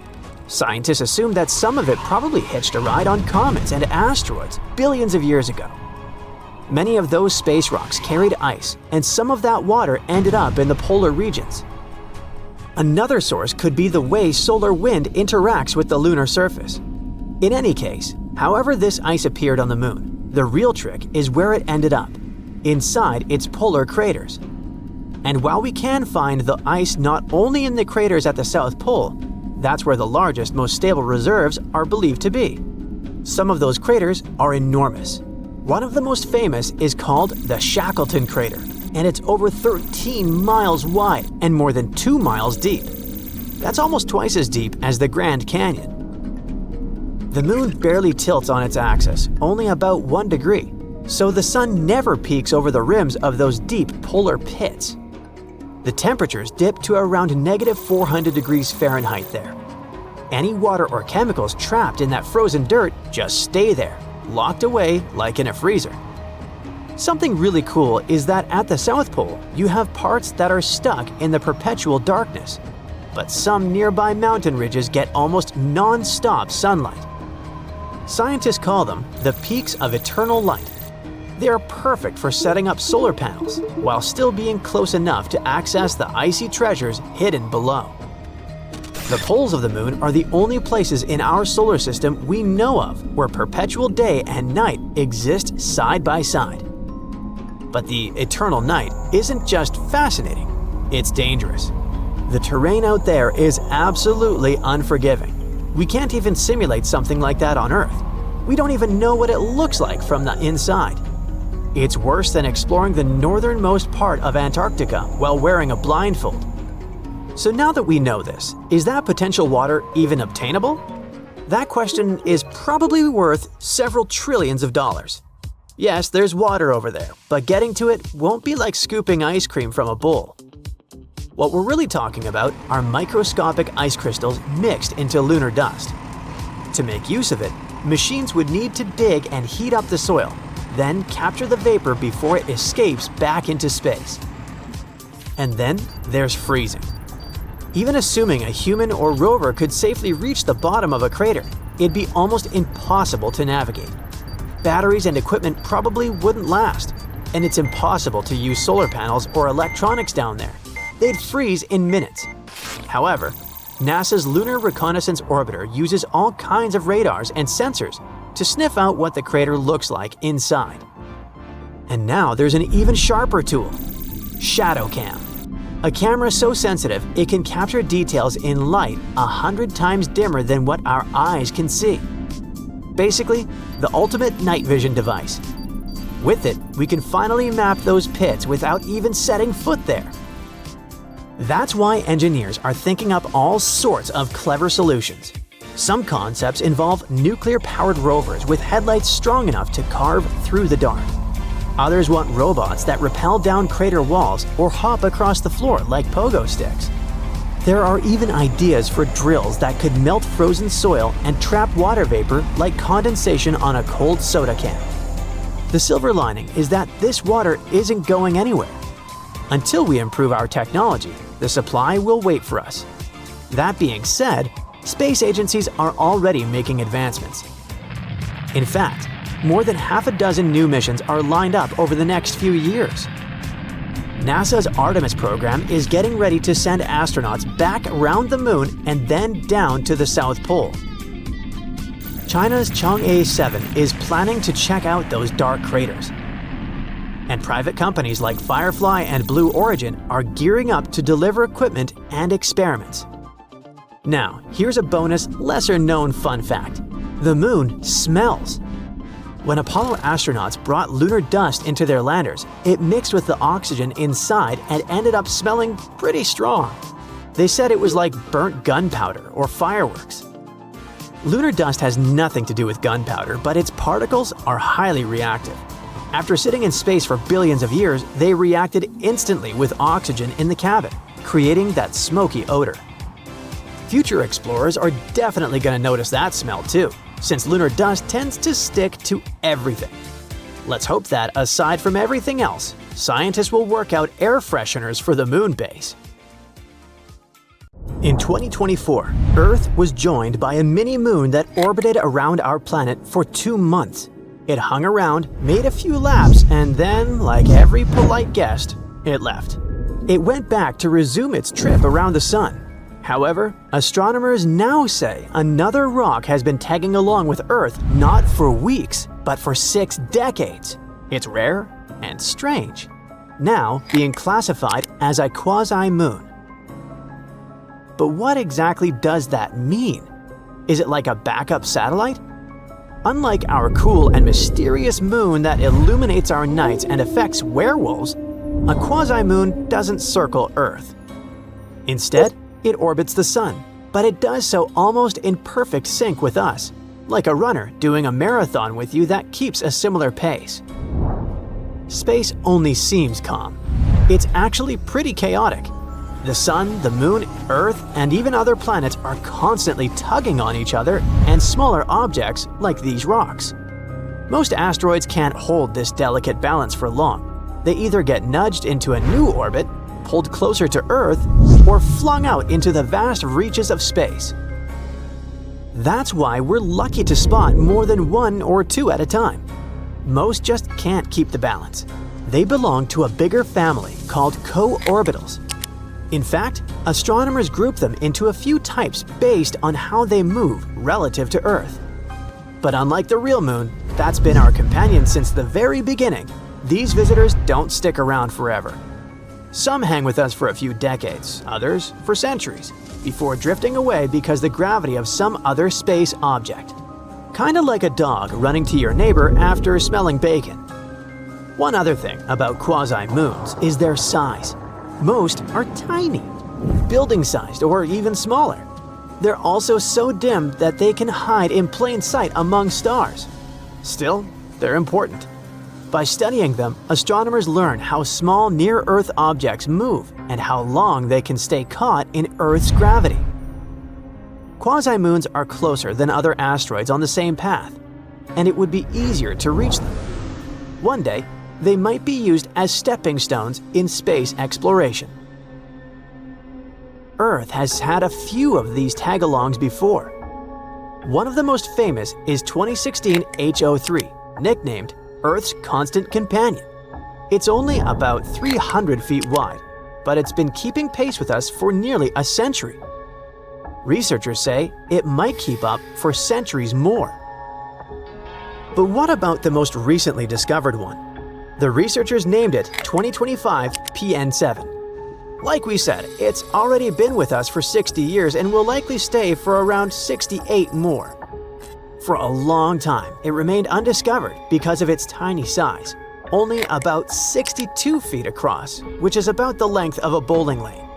Scientists assume that some of it probably hitched a ride on comets and asteroids billions of years ago. Many of those space rocks carried ice, and some of that water ended up in the polar regions. Another source could be the way solar wind interacts with the lunar surface. In any case, however this ice appeared on the moon, the real trick is where it ended up, inside its polar craters. And while we can find the ice not only in the craters at the South Pole, that's where the largest, most stable reserves are believed to be. Some of those craters are enormous. One of the most famous is called the Shackleton crater, and it's over 13 miles wide and more than 2 miles deep. That's almost twice as deep as the Grand Canyon. The moon barely tilts on its axis, only about 1 degree, so the sun never peaks over the rims of those deep polar pits. The temperatures dip to around -400 degrees Fahrenheit there. Any water or chemicals trapped in that frozen dirt just stay there, locked away like in a freezer. Something really cool is that at the South Pole, you have parts that are stuck in the perpetual darkness, but some nearby mountain ridges get almost non-stop sunlight. Scientists call them the peaks of eternal light. They are perfect for setting up solar panels, while still being close enough to access the icy treasures hidden below. The poles of the moon are the only places in our solar system we know of where perpetual day and night exist side by side. But the eternal night isn't just fascinating, it's dangerous. The terrain out there is absolutely unforgiving. We can't even simulate something like that on Earth. We don't even know what it looks like from the inside. It's worse than exploring the northernmost part of Antarctica while wearing a blindfold. So now that we know this, is that potential water even obtainable? That question is probably worth several trillions of dollars. Yes, there's water over there, but getting to it won't be like scooping ice cream from a bowl. What we're really talking about are microscopic ice crystals mixed into lunar dust. To make use of it, machines would need to dig and heat up the soil, then capture the vapor before it escapes back into space. And then there's freezing. Even assuming a human or rover could safely reach the bottom of a crater, it'd be almost impossible to navigate. Batteries and equipment probably wouldn't last, and it's impossible to use solar panels or electronics down there. They'd freeze in minutes. However, NASA's Lunar Reconnaissance Orbiter uses all kinds of radars and sensors to sniff out what the crater looks like inside. And now there's an even sharper tool, Shadow Cam. A camera so sensitive it can capture details in light 100 times dimmer than what our eyes can see. Basically, the ultimate night vision device. With it, we can finally map those pits without even setting foot there. That's why engineers are thinking up all sorts of clever solutions. Some concepts involve nuclear-powered rovers with headlights strong enough to carve through the dark. Others want robots that rappel down crater walls or hop across the floor like pogo sticks. There are even ideas for drills that could melt frozen soil and trap water vapor like condensation on a cold soda can. The silver lining is that this water isn't going anywhere. Until we improve our technology, the supply will wait for us. That being said, space agencies are already making advancements. In fact, more than half a dozen new missions are lined up over the next few years. NASA's Artemis program is getting ready to send astronauts back around the moon and then down to the South Pole. China's Chang'e 7 is planning to check out those dark craters. And private companies like Firefly and Blue Origin are gearing up to deliver equipment and experiments. Now, here's a bonus, lesser-known fun fact. The moon smells. When Apollo astronauts brought lunar dust into their landers, it mixed with the oxygen inside and ended up smelling pretty strong. They said it was like burnt gunpowder or fireworks. Lunar dust has nothing to do with gunpowder, but its particles are highly reactive. After sitting in space for billions of years, they reacted instantly with oxygen in the cabin, creating that smoky odor. Future explorers are definitely going to notice that smell too, since lunar dust tends to stick to everything. Let's hope that, aside from everything else, scientists will work out air fresheners for the moon base. In 2024, Earth was joined by a mini-moon that orbited around our planet for 2 months. It hung around, made a few laps, and then, like every polite guest, it left. It went back to resume its trip around the Sun. However, astronomers now say another rock has been tagging along with Earth not for weeks, but for 6 decades. It's rare and strange, now being classified as a quasi-moon. But what exactly does that mean? Is it like a backup satellite? Unlike our cool and mysterious moon that illuminates our nights and affects werewolves, a quasi-moon doesn't circle Earth. Instead, it orbits the Sun, but it does so almost in perfect sync with us, like a runner doing a marathon with you that keeps a similar pace. Space only seems calm. It's actually pretty chaotic. The Sun, the Moon, Earth, and even other planets are constantly tugging on each other and smaller objects like these rocks. Most asteroids can't hold this delicate balance for long. They either get nudged into a new orbit, pulled closer to Earth, or flung out into the vast reaches of space. That's why we're lucky to spot more than 1 or 2 at a time. Most just can't keep the balance. They belong to a bigger family called co-orbitals. In fact, astronomers group them into a few types based on how they move relative to Earth. But unlike the real moon, that's been our companion since the very beginning, these visitors don't stick around forever. Some hang with us for a few decades, others for centuries, before drifting away because the gravity of some other space object. Kinda like a dog running to your neighbor after smelling bacon. One other thing about quasi-moons is their size. Most are tiny, building-sized or even smaller. They're also so dim that they can hide in plain sight among stars. Still, they're important. By studying them, astronomers learn how small near-Earth objects move and how long they can stay caught in Earth's gravity. Quasi-moons are closer than other asteroids on the same path, and it would be easier to reach them. One day, they might be used as stepping stones in space exploration. Earth has had a few of these tag-alongs before. One of the most famous is 2016 HO3, nicknamed Earth's Constant Companion. It's only about 300 feet wide, but it's been keeping pace with us for nearly a century. Researchers say it might keep up for centuries more. But what about the most recently discovered one? The researchers named it 2025 PN7. Like we said, it's already been with us for 60 years and will likely stay for around 68 more. For a long time, it remained undiscovered because of its tiny size, only about 62 feet across, which is about the length of a bowling lane.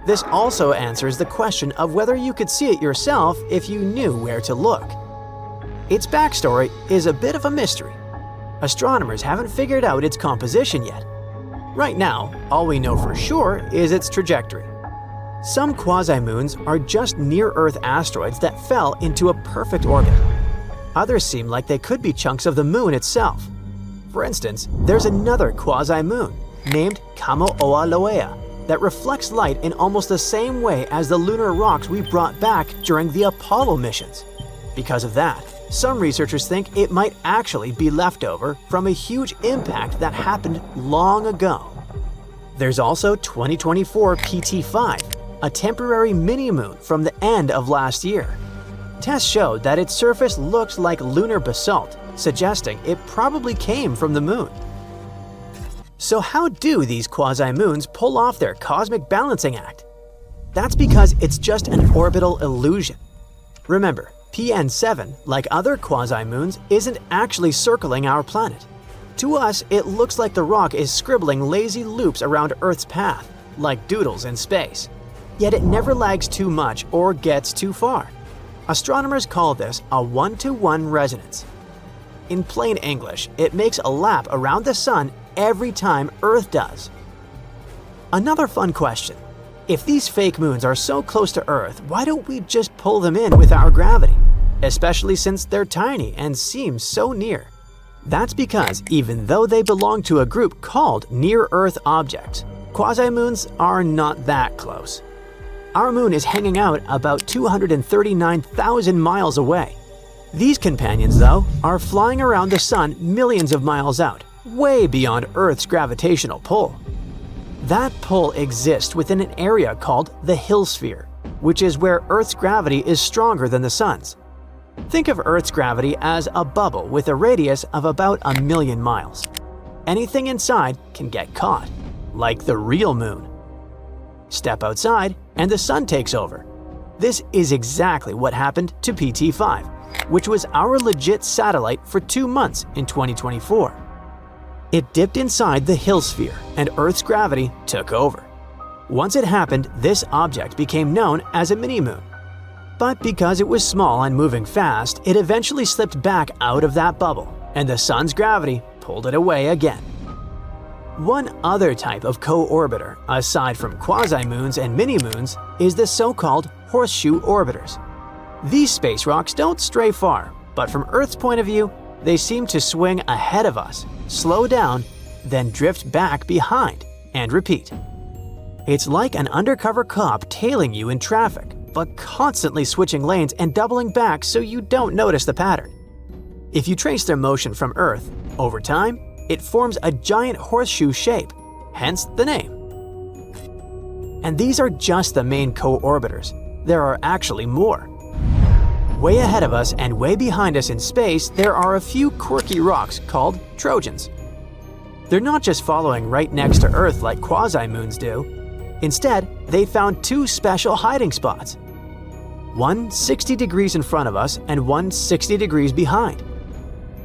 This also answers the question of whether you could see it yourself if you knew where to look. Its backstory is a bit of a mystery. Astronomers haven't figured out its composition yet. Right now, all we know for sure is its trajectory. Some quasi-moons are just near-Earth asteroids that fell into a perfect orbit. Others seem like they could be chunks of the moon itself. For instance, there's another quasi-moon named Kamo'olaloa that reflects light in almost the same way as the lunar rocks we brought back during the Apollo missions. Because of that, some researchers think it might actually be leftover from a huge impact that happened long ago. There's also 2024 PT5, a temporary mini-moon from the end of last year. Tests showed that its surface looks like lunar basalt, suggesting it probably came from the moon. So how do these quasi-moons pull off their cosmic balancing act? That's because it's just an orbital illusion. Remember, PN7, like other quasi-moons, isn't actually circling our planet. To us, it looks like the rock is scribbling lazy loops around Earth's path, like doodles in space. Yet it never lags too much or gets too far. Astronomers call this a 1-to-1 resonance. In plain English, it makes a lap around the Sun every time Earth does. Another fun question. If these fake moons are so close to Earth, why don't we just pull them in with our gravity? Especially since they're tiny and seem so near. That's because even though they belong to a group called near-Earth objects, quasi-moons are not that close. Our moon is hanging out about 239,000 miles away. These companions, though, are flying around the Sun millions of miles out, way beyond Earth's gravitational pull. That pull exists within an area called the Hill sphere, which is where Earth's gravity is stronger than the Sun's. Think of Earth's gravity as a bubble with a radius of about 1,000,000 miles. Anything inside can get caught, like the real moon. Step outside and the Sun takes over. This is exactly what happened to PT5, which was our legit satellite for 2 months in 2024. It dipped inside the Hill sphere and Earth's gravity took over. Once it happened, this object became known as a mini-moon. But because it was small and moving fast, it eventually slipped back out of that bubble, and the Sun's gravity pulled it away again. One other type of co-orbiter, aside from quasi-moons and mini-moons, is the so-called horseshoe orbiters. These space rocks don't stray far, but from Earth's point of view, they seem to swing ahead of us, slow down, then drift back behind, and repeat. It's like an undercover cop tailing you in traffic, but constantly switching lanes and doubling back so you don't notice the pattern. If you trace their motion from Earth, over time, it forms a giant horseshoe shape, hence the name. And these are just the main co-orbiters. There are actually more. Way ahead of us and way behind us in space, there are a few quirky rocks called Trojans. They're not just following right next to Earth like quasi-moons do. Instead, they found 2 special hiding spots. One 60 degrees in front of us and one 60 degrees behind.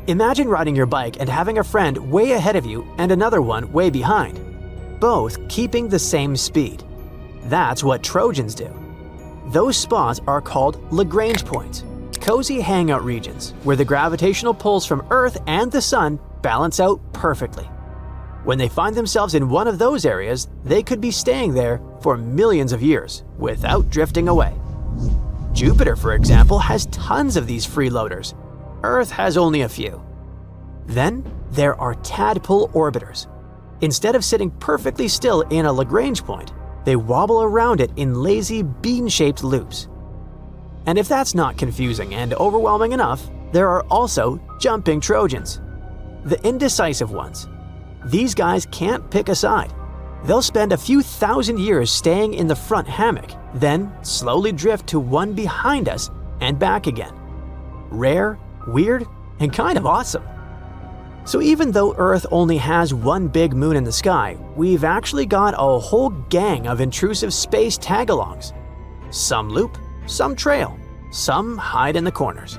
Imagine riding your bike and having a friend way ahead of you and another one way behind, both keeping the same speed. That's what Trojans do. Those spots are called Lagrange points, cozy hangout regions where the gravitational pulls from Earth and the Sun balance out perfectly. When they find themselves in one of those areas, they could be staying there for millions of years without drifting away. Jupiter, for example, has tons of these freeloaders. Earth has only a few. Then there are tadpole orbiters. Instead of sitting perfectly still in a Lagrange point, they wobble around it in lazy bean-shaped loops. And if that's not confusing and overwhelming enough, there are also jumping Trojans, the indecisive ones. These guys can't pick a side. They'll spend a few thousand years staying in the front hammock, then slowly drift to one behind us and back again. Rare, weird, and kind of awesome. So even though Earth only has one big moon in the sky, we've actually got a whole gang of intrusive space tag-alongs. Some loop, some trail, some hide in the corners.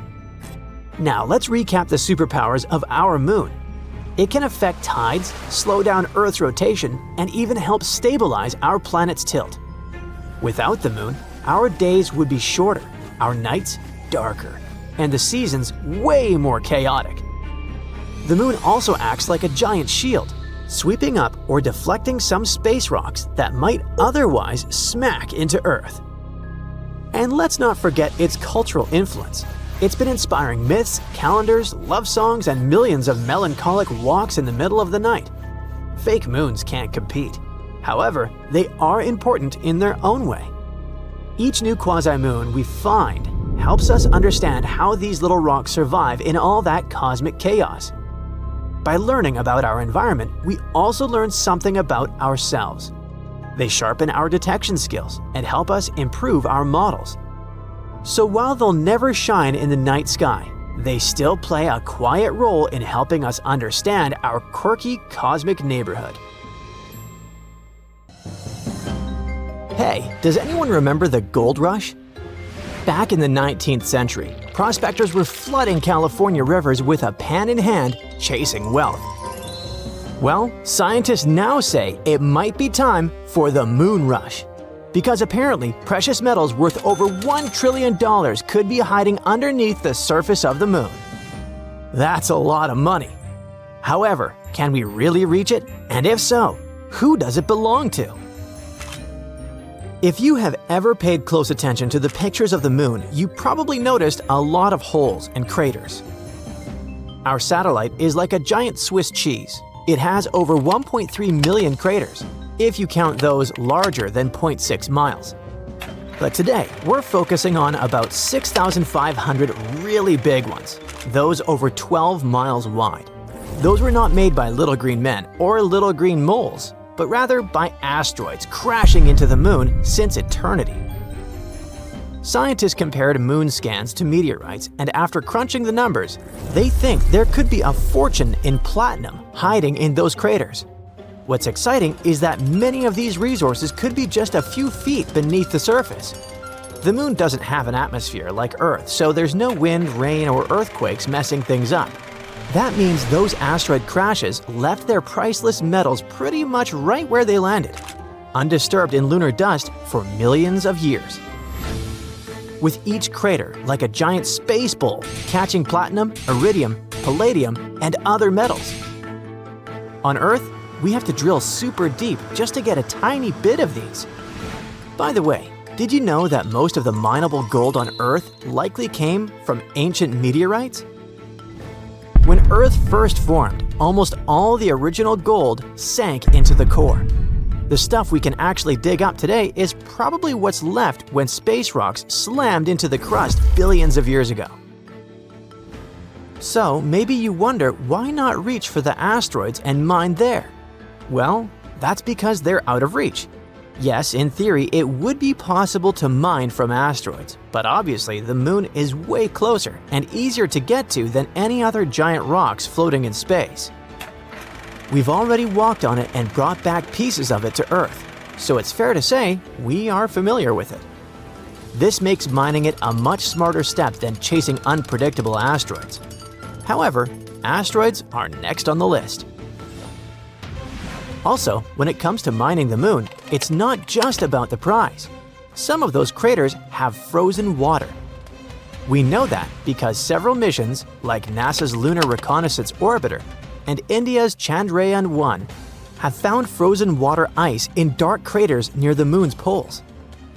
Now let's recap the superpowers of our moon. It can affect tides, slow down Earth's rotation, and even help stabilize our planet's tilt. Without the moon, our days would be shorter, our nights darker, and the seasons way more chaotic. The moon also acts like a giant shield, sweeping up or deflecting some space rocks that might otherwise smack into Earth. And let's not forget its cultural influence. It's been inspiring myths, calendars, love songs, and millions of melancholic walks in the middle of the night. Fake moons can't compete. However, they are important in their own way. Each new quasi-moon we find helps us understand how these little rocks survive in all that cosmic chaos. By learning about our environment, we also learn something about ourselves. They sharpen our detection skills and help us improve our models. So while they'll never shine in the night sky, they still play a quiet role in helping us understand our quirky cosmic neighborhood. Hey, does anyone remember the gold rush? Back in the 19th century, prospectors were flooding California rivers with a pan in hand, chasing wealth. Well, scientists now say it might be time for the moon rush, because apparently precious metals worth over $1 trillion could be hiding underneath the surface of the moon. That's a lot of money. However, can we really reach it? And if so, who does it belong to? If you have ever paid close attention to the pictures of the moon, you probably noticed a lot of holes and craters. Our satellite is like a giant Swiss cheese. It has over 1.3 million craters, if you count those larger than 0.6 miles. But today, we're focusing on about 6,500 really big ones, those over 12 miles wide. Those were not made by little green men or little green moles, but rather by asteroids crashing into the moon since eternity. Scientists compared moon scans to meteorites, and after crunching the numbers, they think there could be a fortune in platinum hiding in those craters. What's exciting is that many of these resources could be just a few feet beneath the surface. The moon doesn't have an atmosphere like Earth, so there's no wind, rain, or earthquakes messing things up. That means those asteroid crashes left their priceless metals pretty much right where they landed, undisturbed in lunar dust for millions of years. With each crater like a giant space bowl, catching platinum, iridium, palladium, and other metals. On Earth, we have to drill super deep just to get a tiny bit of these. By the way, did you know that most of the mineable gold on Earth likely came from ancient meteorites? When Earth first formed, almost all the original gold sank into the core. The stuff we can actually dig up today is probably what's left when space rocks slammed into the crust billions of years ago. So maybe you wonder why not reach for the asteroids and mine there? Well, that's because they're out of reach. Yes, in theory, it would be possible to mine from asteroids, but obviously the moon is way closer and easier to get to than any other giant rocks floating in space. We've already walked on it and brought back pieces of it to Earth, so it's fair to say we are familiar with it. This makes mining it a much smarter step than chasing unpredictable asteroids. However, asteroids are next on the list. Also, when it comes to mining the moon, it's not just about the prize. Some of those craters have frozen water. We know that because several missions, like NASA's Lunar Reconnaissance Orbiter and India's Chandrayaan-1, have found frozen water ice in dark craters near the moon's poles.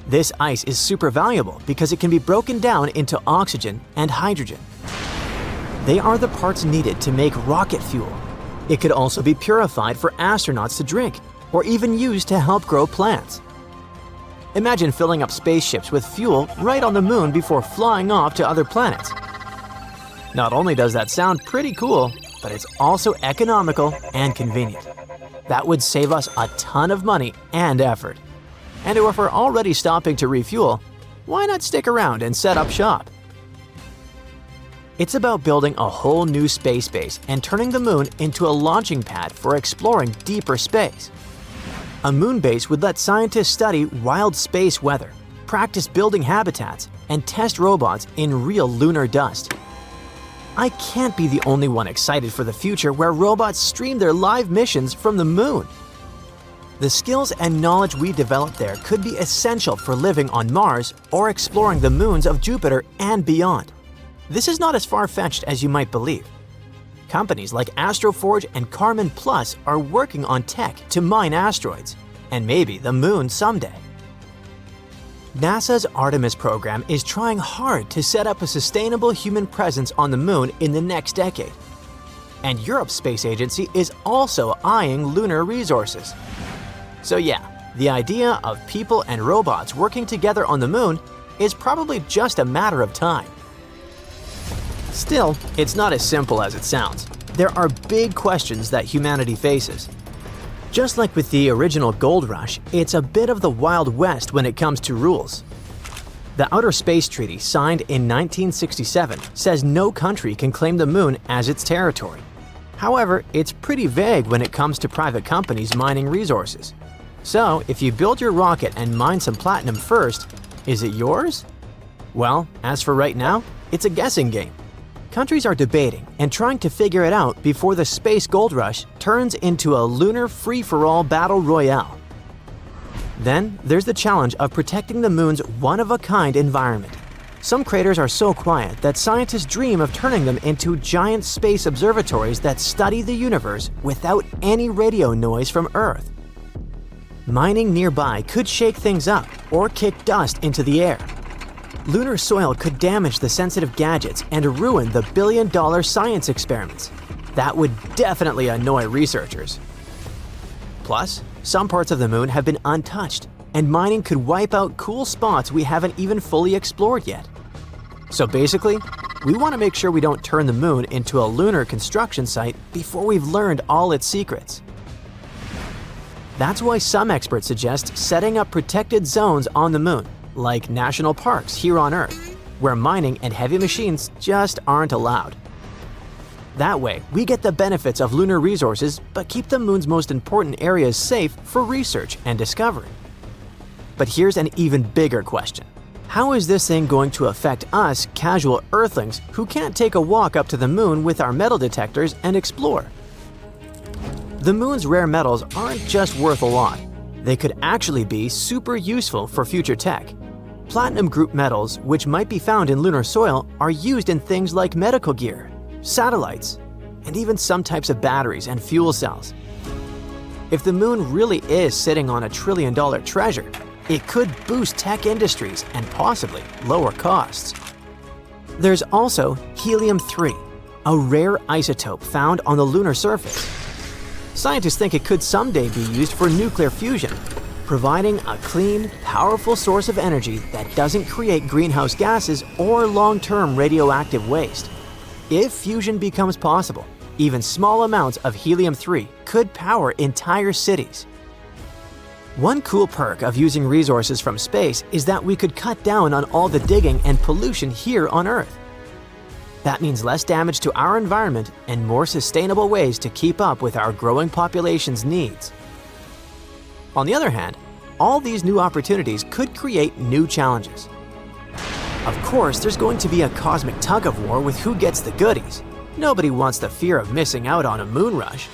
This ice is super valuable because it can be broken down into oxygen and hydrogen. They are the parts needed to make rocket fuel. It could also be purified for astronauts to drink, or even used to help grow plants. Imagine filling up spaceships with fuel right on the moon before flying off to other planets. Not only does that sound pretty cool, but it's also economical and convenient. That would save us a ton of money and effort. And if we're already stopping to refuel, why not stick around and set up shop? It's about building a whole new space base and turning the moon into a launching pad for exploring deeper space. A moon base would let scientists study wild space weather, practice building habitats, and test robots in real lunar dust. I can't be the only one excited for the future where robots stream their live missions from the moon. The skills and knowledge we develop there could be essential for living on Mars or exploring the moons of Jupiter and beyond. This is not as far-fetched as you might believe. Companies like Astroforge and Carmen Plus are working on tech to mine asteroids, and maybe the moon someday. NASA's Artemis program is trying hard to set up a sustainable human presence on the moon in the next decade. And Europe's space agency is also eyeing lunar resources. So yeah, the idea of people and robots working together on the moon is probably just a matter of time. Still, it's not as simple as it sounds. There are big questions that humanity faces. Just like with the original gold rush, it's a bit of the Wild West when it comes to rules. The Outer Space Treaty, signed in 1967, says no country can claim the moon as its territory. However, it's pretty vague when it comes to private companies mining resources. So, if you build your rocket and mine some platinum first, is it yours? Well, as for right now, it's a guessing game. Countries are debating and trying to figure it out before the space gold rush turns into a lunar free-for-all battle royale. Then, there's the challenge of protecting the moon's one-of-a-kind environment. Some craters are so quiet that scientists dream of turning them into giant space observatories that study the universe without any radio noise from Earth. Mining nearby could shake things up or kick dust into the air. Lunar soil could damage the sensitive gadgets and ruin the billion-dollar science experiments. That would definitely annoy researchers. Plus, some parts of the moon have been untouched, and mining could wipe out cool spots we haven't even fully explored yet. So basically, we want to make sure we don't turn the moon into a lunar construction site before we've learned all its secrets. That's why some experts suggest setting up protected zones on the moon, like national parks here on Earth, where mining and heavy machines just aren't allowed. That way, we get the benefits of lunar resources but keep the moon's most important areas safe for research and discovery. But here's an even bigger question. How is this thing going to affect us casual Earthlings who can't take a walk up to the moon with our metal detectors and explore? The moon's rare metals aren't just worth a lot. They could actually be super useful for future tech. Platinum group metals, which might be found in lunar soil, are used in things like medical gear, satellites, and even some types of batteries and fuel cells. If the moon really is sitting on $1 trillion treasure, it could boost tech industries and possibly lower costs. There's also helium-3, a rare isotope found on the lunar surface. Scientists think it could someday be used for nuclear fusion, providing a clean, powerful source of energy that doesn't create greenhouse gases or long-term radioactive waste. If fusion becomes possible, even small amounts of helium-3 could power entire cities. One cool perk of using resources from space is that we could cut down on all the digging and pollution here on Earth. That means less damage to our environment and more sustainable ways to keep up with our growing population's needs. On the other hand, all these new opportunities could create new challenges. Of course, there's going to be a cosmic tug-of-war with who gets the goodies. Nobody wants the fear of missing out on a moon rush.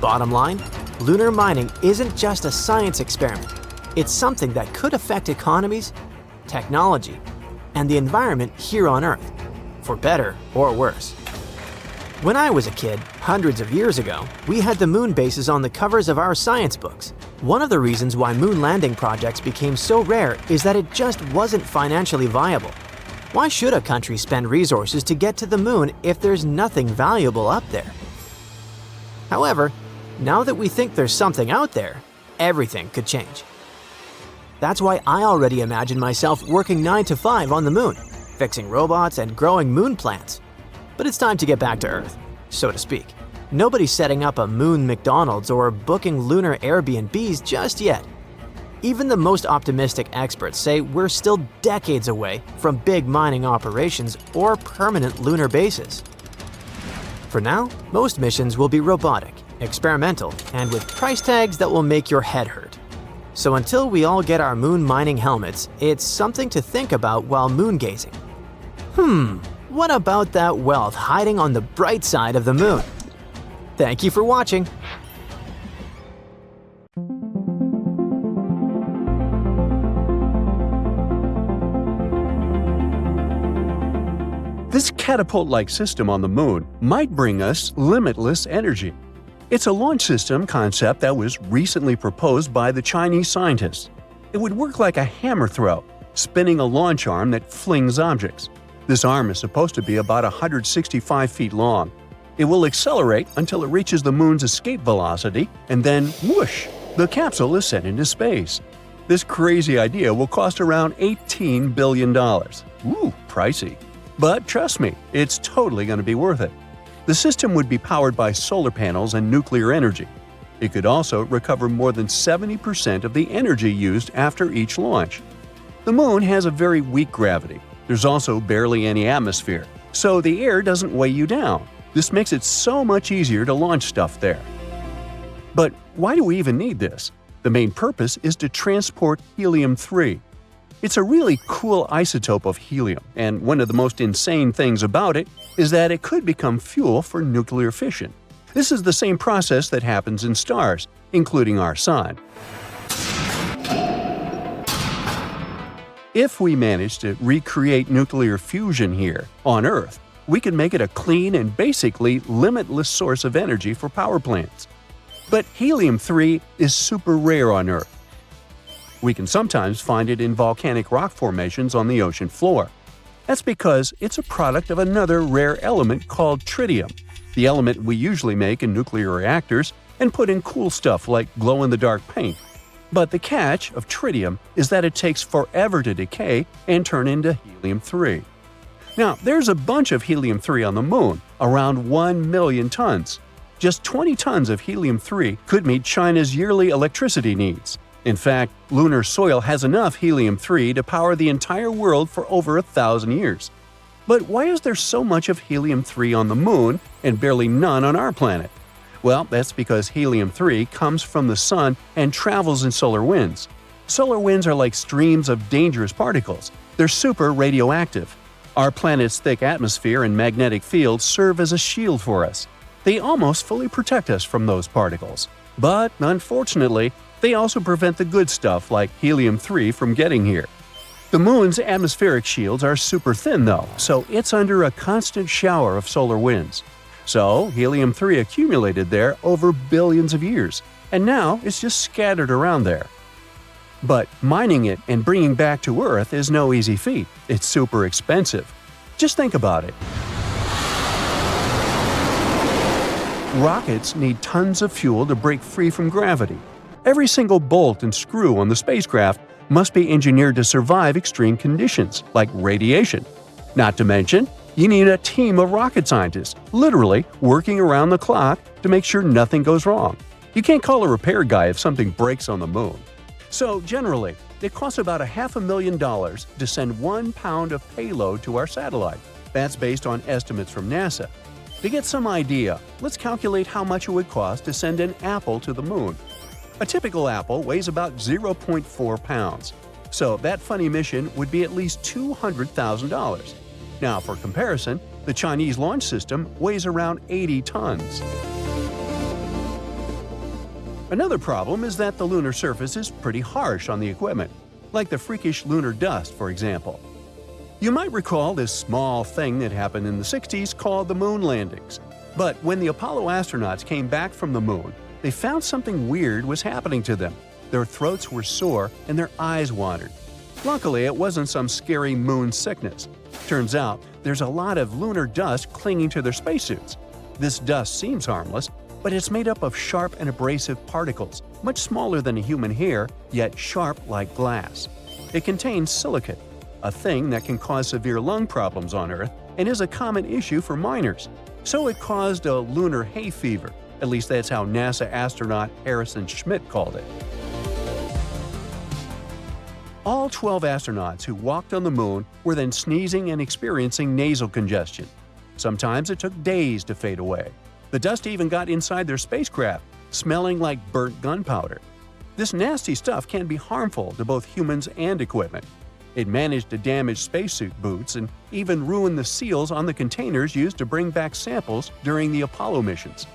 Bottom line, lunar mining isn't just a science experiment. It's something that could affect economies, technology, and the environment here on Earth, for better or worse. When I was a kid, hundreds of years ago, we had the moon bases on the covers of our science books. One of the reasons why moon landing projects became so rare is that it just wasn't financially viable. Why should a country spend resources to get to the moon if there's nothing valuable up there? However, now that we think there's something out there, everything could change. That's why I already imagine myself working 9 to 5 on the moon, fixing robots and growing moon plants. But it's time to get back to Earth, so to speak. Nobody's setting up a moon McDonald's or booking lunar Airbnbs just yet. Even the most optimistic experts say we're still decades away from big mining operations or permanent lunar bases. For now, most missions will be robotic, experimental, and with price tags that will make your head hurt. So until we all get our moon mining helmets, it's something to think about while moon gazing. What about that wealth hiding on the bright side of the moon? Thank you for watching. This catapult-like system on the moon might bring us limitless energy. It's a launch system concept that was recently proposed by the Chinese scientists. It would work like a hammer throw, spinning a launch arm that flings objects. This arm is supposed to be about 165 feet long. It will accelerate until it reaches the moon's escape velocity, and then whoosh, the capsule is sent into space. This crazy idea will cost around $18 billion. Ooh, pricey. But trust me, it's totally going to be worth it. The system would be powered by solar panels and nuclear energy. It could also recover more than 70% of the energy used after each launch. The moon has a very weak gravity. There's also barely any atmosphere, so the air doesn't weigh you down. This makes it so much easier to launch stuff there. But why do we even need this? The main purpose is to transport helium-3. It's a really cool isotope of helium, and one of the most insane things about it is that it could become fuel for nuclear fission. This is the same process that happens in stars, including our Sun. If we manage to recreate nuclear fusion here, on Earth, we can make it a clean and basically limitless source of energy for power plants. But helium-3 is super rare on Earth. We can sometimes find it in volcanic rock formations on the ocean floor. That's because it's a product of another rare element called tritium, the element we usually make in nuclear reactors and put in cool stuff like glow-in-the-dark paint. But the catch of tritium is that it takes forever to decay and turn into helium-3. Now, there's a bunch of helium-3 on the moon, around 1 million tons. Just 20 tons of helium-3 could meet China's yearly electricity needs. In fact, lunar soil has enough helium-3 to power the entire world for over 1,000 years. But why is there so much of helium-3 on the moon and barely none on our planet? Well, that's because helium-3 comes from the sun and travels in solar winds. Solar winds are like streams of dangerous particles. They're super radioactive. Our planet's thick atmosphere and magnetic field serve as a shield for us. They almost fully protect us from those particles. But, unfortunately, they also prevent the good stuff like helium-3 from getting here. The moon's atmospheric shields are super thin though, so it's under a constant shower of solar winds. So, helium-3 accumulated there over billions of years, and now it's just scattered around there. But mining it and bringing back to Earth is no easy feat. It's super expensive. Just think about it. Rockets need tons of fuel to break free from gravity. Every single bolt and screw on the spacecraft must be engineered to survive extreme conditions, like radiation. Not to mention, you need a team of rocket scientists, literally working around the clock to make sure nothing goes wrong. You can't call a repair guy if something breaks on the moon. So generally, it costs about $500,000 to send 1 pound of payload to our satellite. That's based on estimates from NASA. To get some idea, let's calculate how much it would cost to send an apple to the moon. A typical apple weighs about 0.4 pounds, so that funny mission would be at least $200,000. Now, for comparison, the Chinese launch system weighs around 80 tons. Another problem is that the lunar surface is pretty harsh on the equipment, like the freakish lunar dust, for example. You might recall this small thing that happened in the 60s called the moon landings. But when the Apollo astronauts came back from the moon, they found something weird was happening to them. Their throats were sore and their eyes wandered. Luckily, it wasn't some scary moon sickness. Turns out, there's a lot of lunar dust clinging to their spacesuits. This dust seems harmless, but it's made up of sharp and abrasive particles, much smaller than a human hair, yet sharp like glass. It contains silicate, a thing that can cause severe lung problems on Earth and is a common issue for miners. So it caused a lunar hay fever. At least that's how NASA astronaut Harrison Schmitt called it. All 12 astronauts who walked on the moon were then sneezing and experiencing nasal congestion. Sometimes it took days to fade away. The dust even got inside their spacecraft, smelling like burnt gunpowder. This nasty stuff can be harmful to both humans and equipment. It managed to damage spacesuit boots and even ruin the seals on the containers used to bring back samples during the Apollo missions.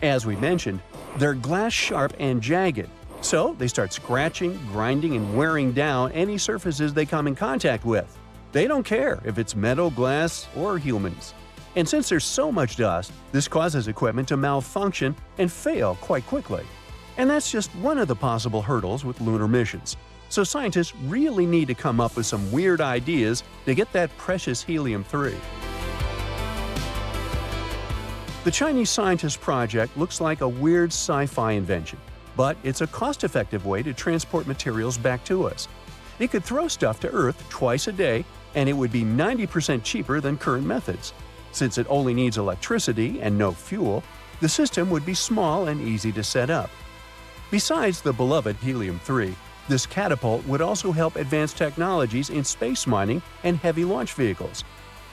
As we mentioned, they're glass-sharp and jagged, so they start scratching, grinding, and wearing down any surfaces they come in contact with. They don't care if it's metal, glass, or humans. And since there's so much dust, this causes equipment to malfunction and fail quite quickly. And that's just one of the possible hurdles with lunar missions. So scientists really need to come up with some weird ideas to get that precious helium-3. The Chinese scientist project looks like a weird sci-fi invention, but it's a cost-effective way to transport materials back to us. It could throw stuff to Earth twice a day, and it would be 90% cheaper than current methods. Since it only needs electricity and no fuel, the system would be small and easy to set up. Besides the beloved helium-3, this catapult would also help advance technologies in space mining and heavy launch vehicles.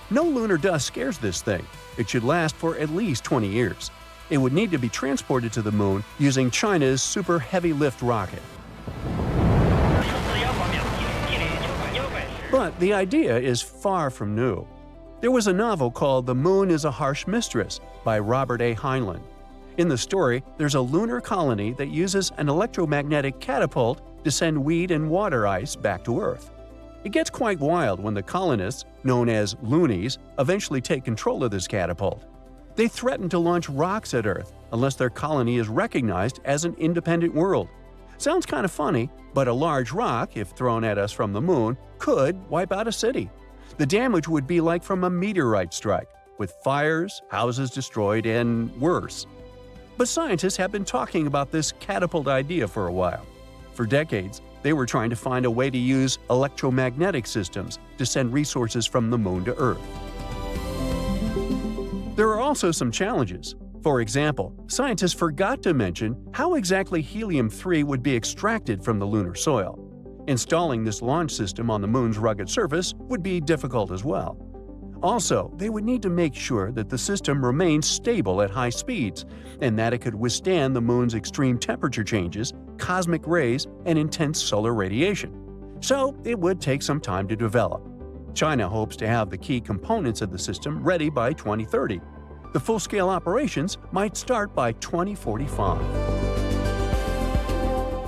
No lunar dust scares this thing. It should last for at least 20 years. It would need to be transported to the moon using China's super heavy lift rocket. But the idea is far from new. There was a novel called The Moon is a Harsh Mistress by Robert A. Heinlein. In the story, there's a lunar colony that uses an electromagnetic catapult to send weed and water ice back to Earth. It gets quite wild when the colonists, known as loonies, eventually take control of this catapult. They threaten to launch rocks at Earth unless their colony is recognized as an independent world. Sounds kind of funny, but a large rock, if thrown at us from the moon, could wipe out a city. The damage would be like from a meteorite strike, with fires, houses destroyed, and worse. But scientists have been talking about this catapult idea for a while. For decades, they were trying to find a way to use electromagnetic systems to send resources from the moon to Earth. There are also some challenges. For example, scientists forgot to mention how exactly helium-3 would be extracted from the lunar soil. Installing this launch system on the moon's rugged surface would be difficult as well. Also, they would need to make sure that the system remains stable at high speeds and that it could withstand the moon's extreme temperature changes, cosmic rays, and intense solar radiation. So, it would take some time to develop. China hopes to have the key components of the system ready by 2030. The full-scale operations might start by 2045.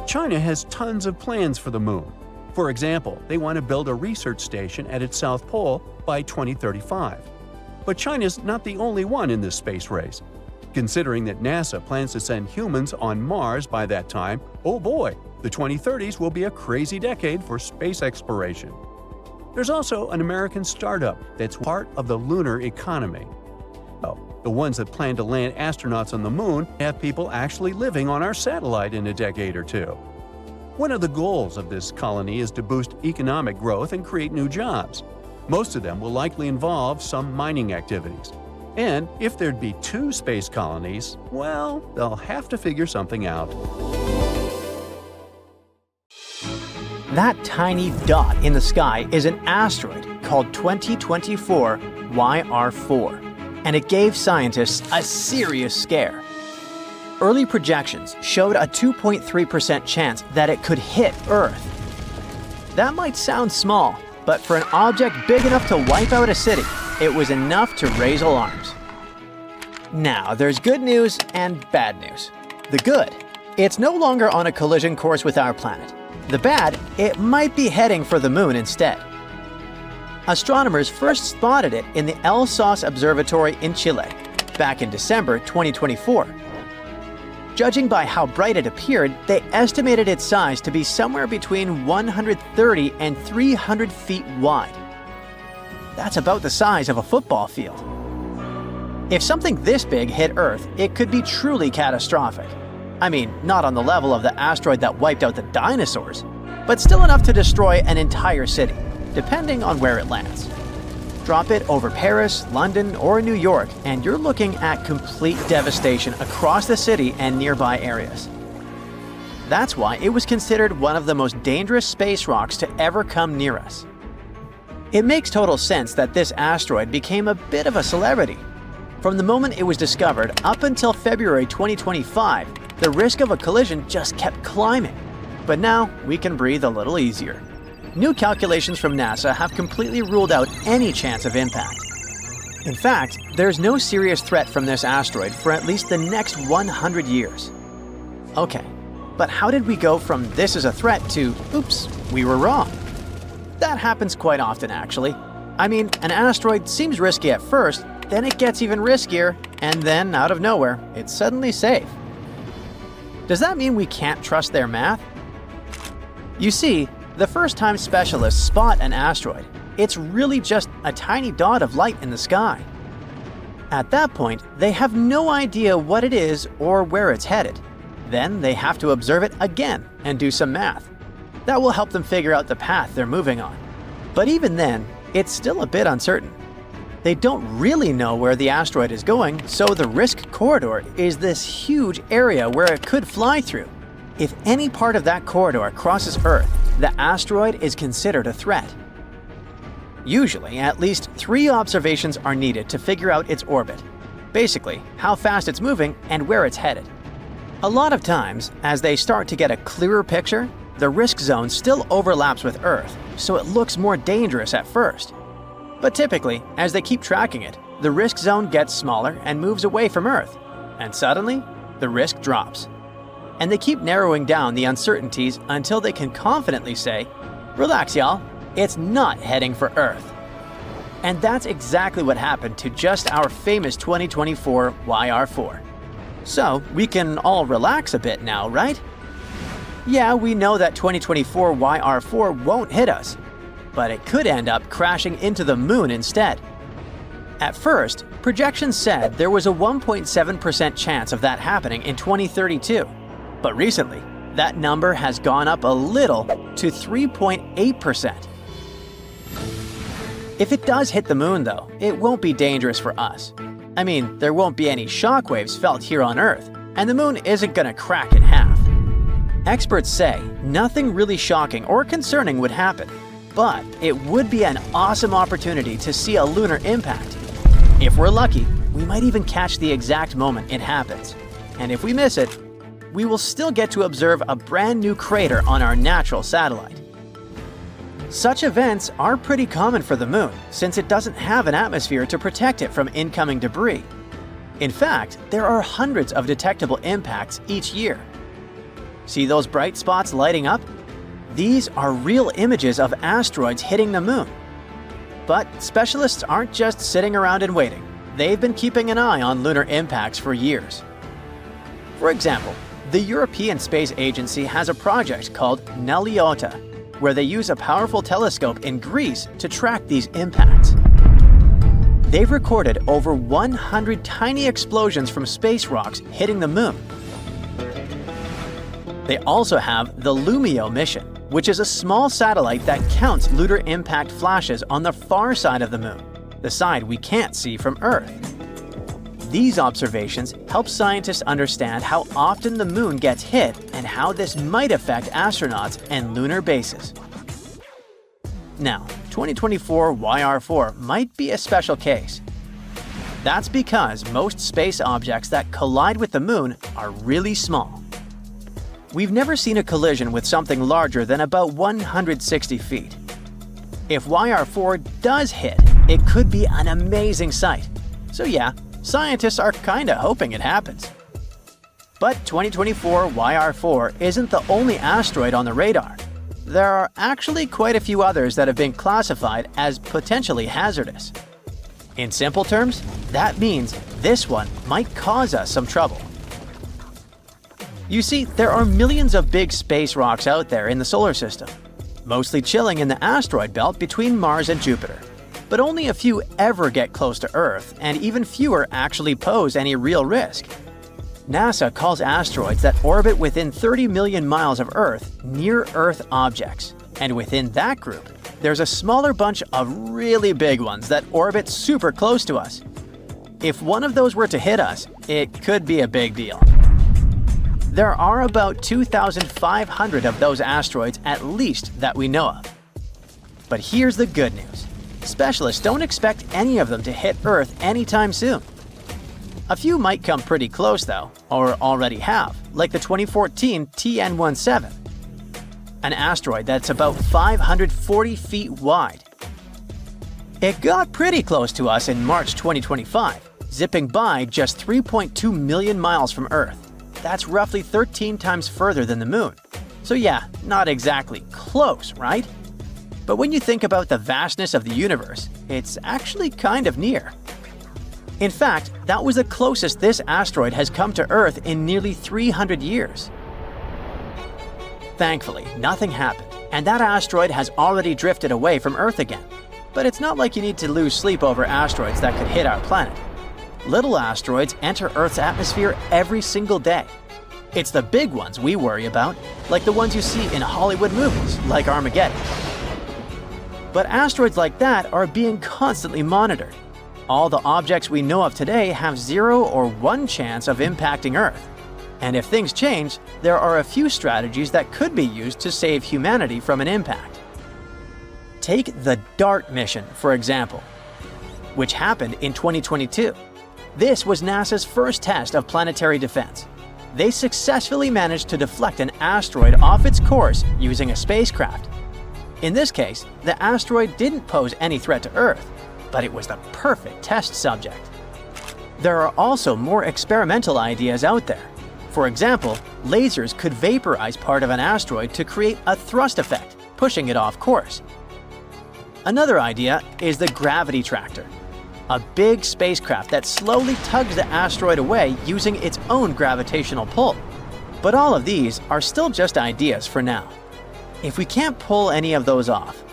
China has tons of plans for the moon. For example, they want to build a research station at its south pole by 2035. But China's not the only one in this space race. Considering that NASA plans to send humans on Mars by that time, oh boy, the 2030s will be a crazy decade for space exploration. There's also an American startup that's part of the lunar economy. The ones that plan to land astronauts on the moon have people actually living on our satellite in a decade or two. One of the goals of this colony is to boost economic growth and create new jobs. Most of them will likely involve some mining activities. And if there'd be 2 space colonies, well, they'll have to figure something out. That tiny dot in the sky is an asteroid called 2024 YR4. And it gave scientists a serious scare. Early projections showed a 2.3% chance that it could hit Earth. That might sound small, but for an object big enough to wipe out a city, it was enough to raise alarms. Now, there's good news and bad news. The good, it's no longer on a collision course with our planet. The bad, it might be heading for the moon instead. Astronomers first spotted it in the El Sos Observatory in Chile, back in December 2024. Judging by how bright it appeared, they estimated its size to be somewhere between 130 and 300 feet wide. That's about the size of a football field. If something this big hit Earth, it could be truly catastrophic. I mean, not on the level of the asteroid that wiped out the dinosaurs, but still enough to destroy an entire city, depending on where it lands. Drop it over Paris, London, or New York, and you're looking at complete devastation across the city and nearby areas. That's why it was considered one of the most dangerous space rocks to ever come near us. It makes total sense that this asteroid became a bit of a celebrity. From the moment it was discovered up until February 2025, the risk of a collision just kept climbing. But now we can breathe a little easier. New calculations from NASA have completely ruled out any chance of impact. In fact, there's no serious threat from this asteroid for at least the next 100 years. Okay, but how did we go from this is a threat to, oops, we were wrong? That happens quite often, actually. I mean, an asteroid seems risky at first, then it gets even riskier, and then, out of nowhere, it's suddenly safe. Does that mean we can't trust their math? You see, the first time specialists spot an asteroid, it's really just a tiny dot of light in the sky. At that point, they have no idea what it is or where it's headed. Then they have to observe it again and do some math. That will help them figure out the path they're moving on. But even then, it's still a bit uncertain. They don't really know where the asteroid is going, so the risk corridor is this huge area where it could fly through. If any part of that corridor crosses Earth, the asteroid is considered a threat. Usually, at least 3 observations are needed to figure out its orbit. Basically, how fast it's moving and where it's headed. A lot of times, as they start to get a clearer picture, the risk zone still overlaps with Earth, so it looks more dangerous at first. But typically, as they keep tracking it, the risk zone gets smaller and moves away from Earth, and suddenly, the risk drops. And they keep narrowing down the uncertainties until they can confidently say, "Relax, y'all, it's not heading for Earth." And that's exactly what happened to just our famous 2024 YR4. So, we can all relax a bit now, right? Yeah, we know that 2024 YR4 won't hit us, but it could end up crashing into the moon instead. At first, projections said there was a 1.7% chance of that happening in 2032, but recently, that number has gone up a little to 3.8%. If it does hit the moon, though, it won't be dangerous for us. I mean, there won't be any shockwaves felt here on Earth, and the moon isn't gonna crack in half. Experts say nothing really shocking or concerning would happen, but it would be an awesome opportunity to see a lunar impact. If we're lucky, we might even catch the exact moment it happens. And if we miss it, we will still get to observe a brand new crater on our natural satellite. Such events are pretty common for the moon, since it doesn't have an atmosphere to protect it from incoming debris. In fact, there are hundreds of detectable impacts each year. See those bright spots lighting up? These are real images of asteroids hitting the moon. But specialists aren't just sitting around and waiting. They've been keeping an eye on lunar impacts for years. For example, the European Space Agency has a project called Neliota, where they use a powerful telescope in Greece to track these impacts. They've recorded over 100 tiny explosions from space rocks hitting the moon. They also have the Lumio mission, which is a small satellite that counts lunar impact flashes on the far side of the moon, the side we can't see from Earth. These observations help scientists understand how often the moon gets hit and how this might affect astronauts and lunar bases. Now, 2024 YR4 might be a special case. That's because most space objects that collide with the moon are really small. We've never seen a collision with something larger than about 160 feet. If YR4 does hit, it could be an amazing sight. So yeah, scientists are kinda hoping it happens. But 2024 YR4 isn't the only asteroid on the radar. There are actually quite a few others that have been classified as potentially hazardous. In simple terms, that means this one might cause us some trouble. You see, there are millions of big space rocks out there in the solar system, mostly chilling in the asteroid belt between Mars and Jupiter. But only a few ever get close to Earth, and even fewer actually pose any real risk. NASA calls asteroids that orbit within 30 million miles of Earth near-Earth objects. And within that group, there's a smaller bunch of really big ones that orbit super close to us. If one of those were to hit us, it could be a big deal. There are about 2,500 of those asteroids at least that we know of. But here's the good news. Specialists don't expect any of them to hit Earth anytime soon. A few might come pretty close though, or already have, like the 2014 TN17, an asteroid that's about 540 feet wide. It got pretty close to us in March 2025, zipping by just 3.2 million miles from Earth. That's roughly 13 times further than the moon. So yeah, not exactly close, right? But when you think about the vastness of the universe, it's actually kind of near. In fact, that was the closest this asteroid has come to Earth in nearly 300 years. Thankfully, nothing happened, and that asteroid has already drifted away from Earth again. But it's not like you need to lose sleep over asteroids that could hit our planet. Little asteroids enter Earth's atmosphere every single day. It's the big ones we worry about, like the ones you see in Hollywood movies, like Armageddon. But asteroids like that are being constantly monitored. All the objects we know of today have 0 or 1 chance of impacting Earth. And if things change, there are a few strategies that could be used to save humanity from an impact. Take the DART mission, for example, which happened in 2022. This was NASA's first test of planetary defense. They successfully managed to deflect an asteroid off its course using a spacecraft. In this case, the asteroid didn't pose any threat to Earth, but it was the perfect test subject. There are also more experimental ideas out there. For example, lasers could vaporize part of an asteroid to create a thrust effect, pushing it off course. Another idea is the gravity tractor, a big spacecraft that slowly tugs the asteroid away using its own gravitational pull. But all of these are still just ideas for now. If we can't pull any of those off,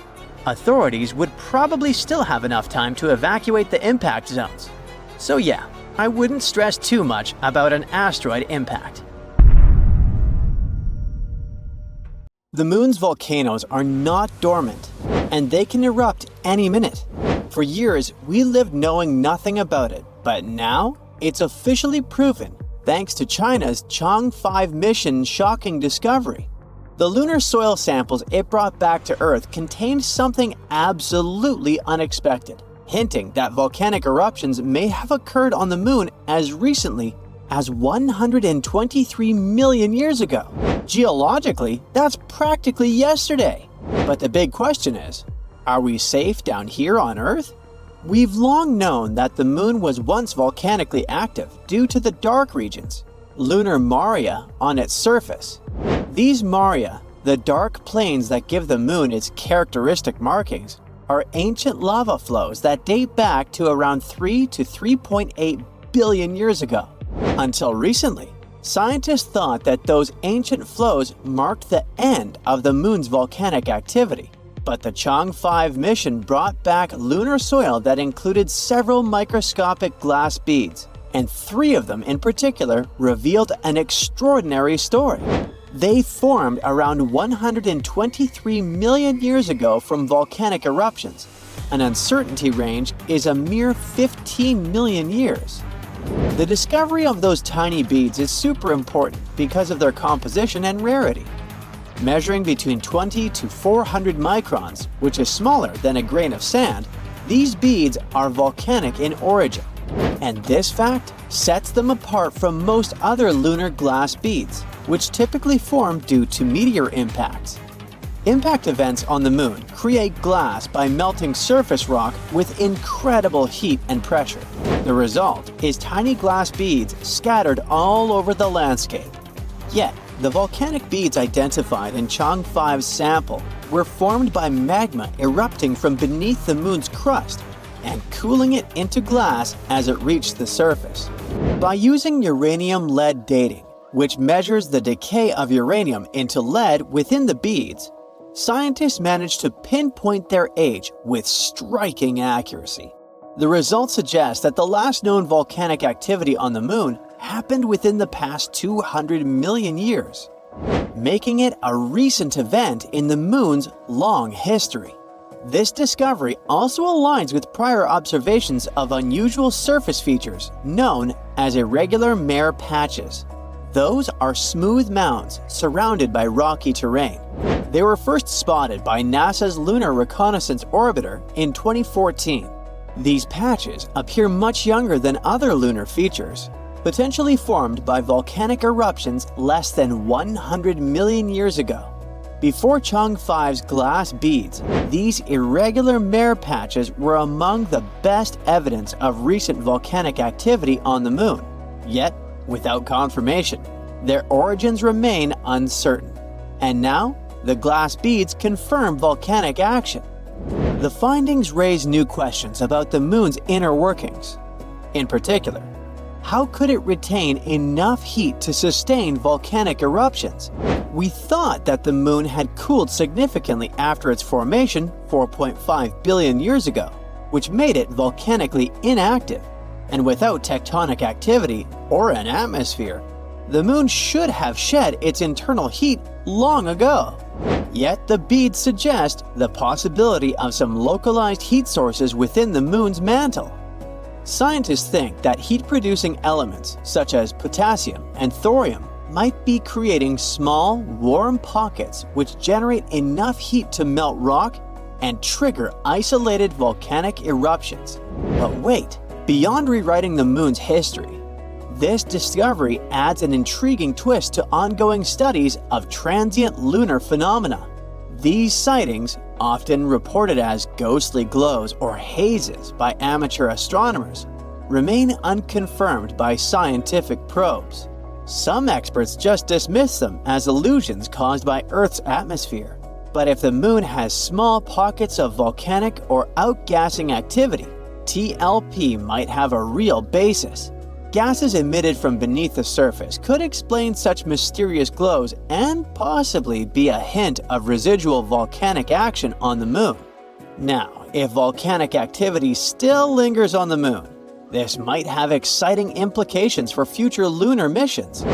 authorities would probably still have enough time to evacuate the impact zones. So yeah, I wouldn't stress too much about an asteroid impact. The moon's volcanoes are not dormant, and they can erupt any minute. For years, we lived knowing nothing about it, but now it's officially proven thanks to China's Chang'e 5 mission's shocking discovery. The lunar soil samples it brought back to Earth contained something absolutely unexpected, hinting that volcanic eruptions may have occurred on the moon as recently as 123 million years ago. Geologically, that's practically yesterday. But the big question is, are we safe down here on Earth? We've long known that the moon was once volcanically active due to the dark regions, lunar maria, on its surface. These maria, the dark plains that give the moon its characteristic markings, are ancient lava flows that date back to around 3 to 3.8 billion years ago. Until recently, scientists thought that those ancient flows marked the end of the moon's volcanic activity. But the Chang'e 5 mission brought back lunar soil that included several microscopic glass beads, and 3 of them in particular revealed an extraordinary story. They formed around 123 million years ago from volcanic eruptions. An uncertainty range is a mere 15 million years. The discovery of those tiny beads is super important because of their composition and rarity. Measuring between 20 to 400 microns, which is smaller than a grain of sand, these beads are volcanic in origin. And this fact sets them apart from most other lunar glass beads, which typically form due to meteor impacts. Impact events on the moon create glass by melting surface rock with incredible heat and pressure. The result is tiny glass beads scattered all over the landscape. Yet, the volcanic beads identified in Chang'e 5's sample were formed by magma erupting from beneath the moon's crust and cooling it into glass as it reached the surface. By using uranium-lead dating, which measures the decay of uranium into lead within the beads, scientists managed to pinpoint their age with striking accuracy. The results suggest that the last known volcanic activity on the moon happened within the past 200 million years, making it a recent event in the moon's long history. This discovery also aligns with prior observations of unusual surface features known as irregular mare patches. Those are smooth mounds surrounded by rocky terrain. They were first spotted by NASA's Lunar Reconnaissance Orbiter in 2014. These patches appear much younger than other lunar features, potentially formed by volcanic eruptions less than 100 million years ago. Before Chang'e 5's glass beads, these irregular mare patches were among the best evidence of recent volcanic activity on the moon. Yet, without confirmation, their origins remain uncertain. And now, The glass beads confirm volcanic action. The findings raise new questions about the moon's inner workings. In particular, how could it retain enough heat to sustain volcanic eruptions? We thought that the moon had cooled significantly after its formation 4.5 billion years ago, which made it volcanically inactive. And without tectonic activity or an atmosphere, the moon should have shed its internal heat long ago. Yet the beads suggest the possibility of some localized heat sources within the moon's mantle. Scientists think that heat-producing elements such as potassium and thorium might be creating small, warm pockets which generate enough heat to melt rock and trigger isolated volcanic eruptions. But wait, beyond rewriting the moon's history, this discovery adds an intriguing twist to ongoing studies of transient lunar phenomena. These sightings, often reported as ghostly glows or hazes by amateur astronomers, remain unconfirmed by scientific probes. Some experts just dismiss them as illusions caused by Earth's atmosphere. But if the moon has small pockets of volcanic or outgassing activity, TLP might have a real basis. Gases emitted from beneath the surface could explain such mysterious glows and possibly be a hint of residual volcanic action on the moon. Now, if volcanic activity still lingers on the moon, this might have exciting implications for future lunar missions.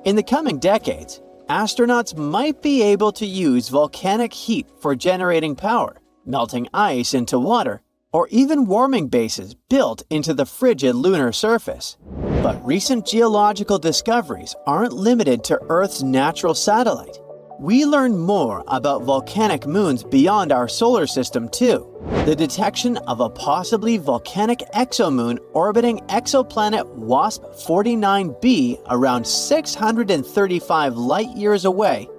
In the coming decades, astronauts might be able to use volcanic heat for generating power, melting ice into water, or even warming bases built into the frigid lunar surface. But recent geological discoveries aren't limited to Earth's natural satellite. We learn more about volcanic moons beyond our solar system too. The detection of a possibly volcanic exomoon orbiting exoplanet WASP-49b around 635 light-years away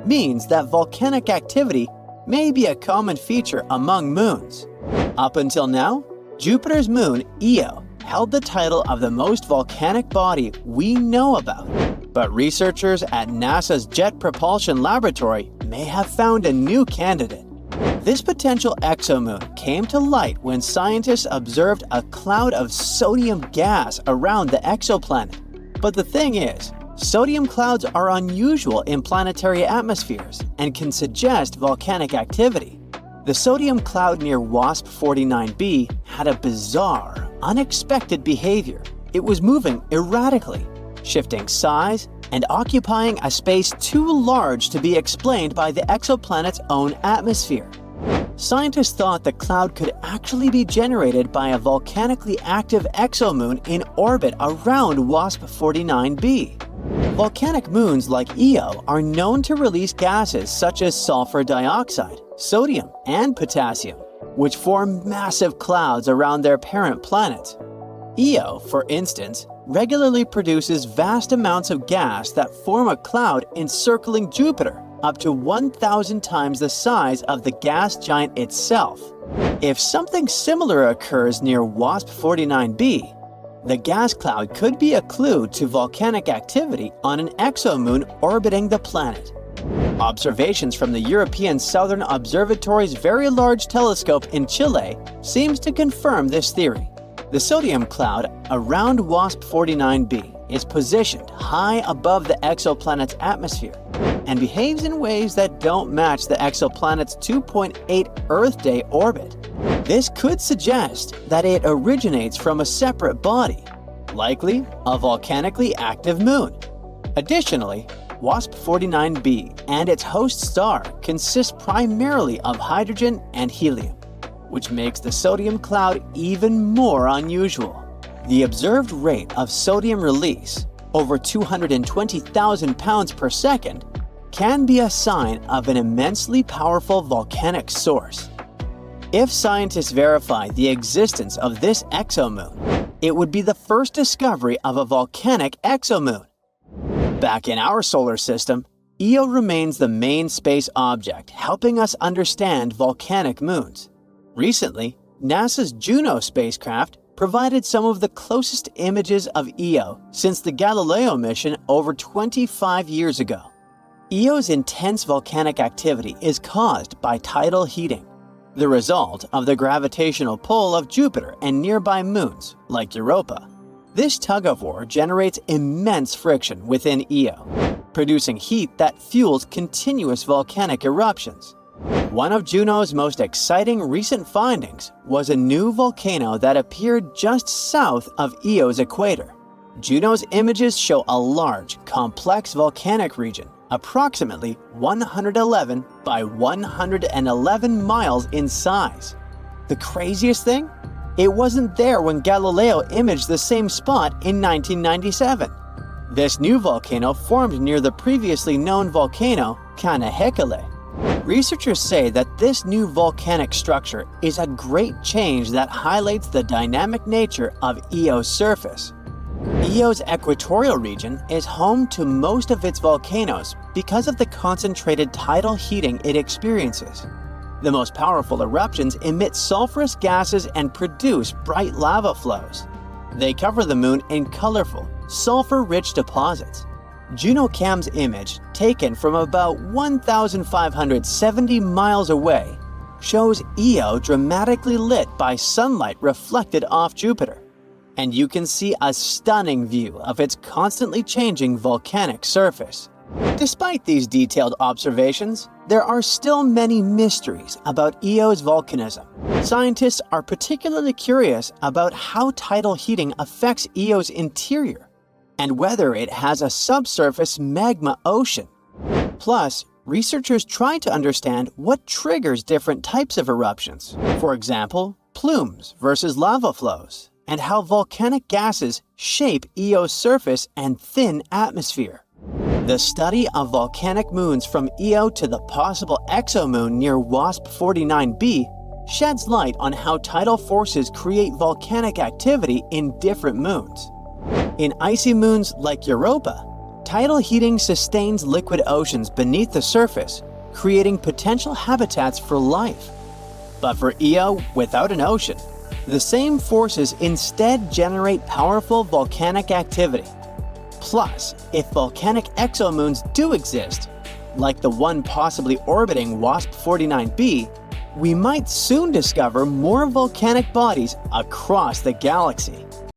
means that volcanic activity may be a common feature among moons. Up until now, Jupiter's moon, Io, held the title of the most volcanic body we know about. But researchers at NASA's Jet Propulsion Laboratory may have found a new candidate. This potential exomoon came to light when scientists observed a cloud of sodium gas around the exoplanet. But the thing is, sodium clouds are unusual in planetary atmospheres and can suggest volcanic activity. The sodium cloud near WASP-49b had a bizarre, unexpected behavior. It was moving erratically, shifting size and occupying a space too large to be explained by the exoplanet's own atmosphere. Scientists thought the cloud could actually be generated by a volcanically active exomoon in orbit around WASP-49b. Volcanic moons like Io are known to release gases such as sulfur dioxide, sodium, and potassium, which form massive clouds around their parent planets. Io, for instance, regularly produces vast amounts of gas that form a cloud encircling Jupiter, up to 1,000 times the size of the gas giant itself. If something similar occurs near WASP-49b, the gas cloud could be a clue to volcanic activity on an exomoon orbiting the planet. Observations from the European Southern Observatory's Very Large Telescope in Chile seems to confirm this theory. The sodium cloud around WASP-49b is positioned high above the exoplanet's atmosphere and behaves in ways that don't match the exoplanet's 2.8 Earth day orbit. This could suggest that it originates from a separate body, likely a volcanically active moon. Additionally, WASP-49b and its host star consist primarily of hydrogen and helium, which makes the sodium cloud even more unusual. The observed rate of sodium release, over 220,000 pounds per second, can be a sign of an immensely powerful volcanic source. If scientists verify the existence of this exomoon, it would be the first discovery of a volcanic exomoon. Back in our solar system, Io remains the main space object, helping us understand volcanic moons. Recently, NASA's Juno spacecraft provided some of the closest images of Io since the Galileo mission over 25 years ago. Eo's intense volcanic activity is caused by tidal heating, the result of the gravitational pull of Jupiter and nearby moons, like Europa. This tug-of-war generates immense friction within Io, producing heat that fuels continuous volcanic eruptions. One of Juno's most exciting recent findings was a new volcano that appeared just south of Io's equator. Juno's images show a large, complex volcanic region, approximately 111 by 111 miles in size. The craziest thing? It wasn't there when Galileo imaged the same spot in 1997. This new volcano formed near the previously known volcano Canahekale. Researchers say that this new volcanic structure is a great change that highlights the dynamic nature of Io's surface. Io's equatorial region is home to most of its volcanoes because of the concentrated tidal heating it experiences. The most powerful eruptions emit sulfurous gases and produce bright lava flows. They cover the moon in colorful, sulfur-rich deposits. JunoCam's image, taken from about 1,570 miles away, shows Io dramatically lit by sunlight reflected off Jupiter. And you can see a stunning view of its constantly changing volcanic surface. Despite these detailed observations, there are still many mysteries about Io's volcanism. Scientists are particularly curious about how tidal heating affects Io's interior, and whether it has a subsurface magma ocean. Plus, researchers try to understand what triggers different types of eruptions. For example, plumes versus lava flows, and how volcanic gases shape Io's surface and thin atmosphere. The study of volcanic moons from Io to the possible exomoon near WASP 49b sheds light on how tidal forces create volcanic activity in different moons. In icy moons like Europa, tidal heating sustains liquid oceans beneath the surface, creating potential habitats for life. But for Io without an ocean, the same forces instead generate powerful volcanic activity. Plus, if volcanic exomoons do exist, like the one possibly orbiting WASP 49b, we might soon discover more volcanic bodies across the galaxy.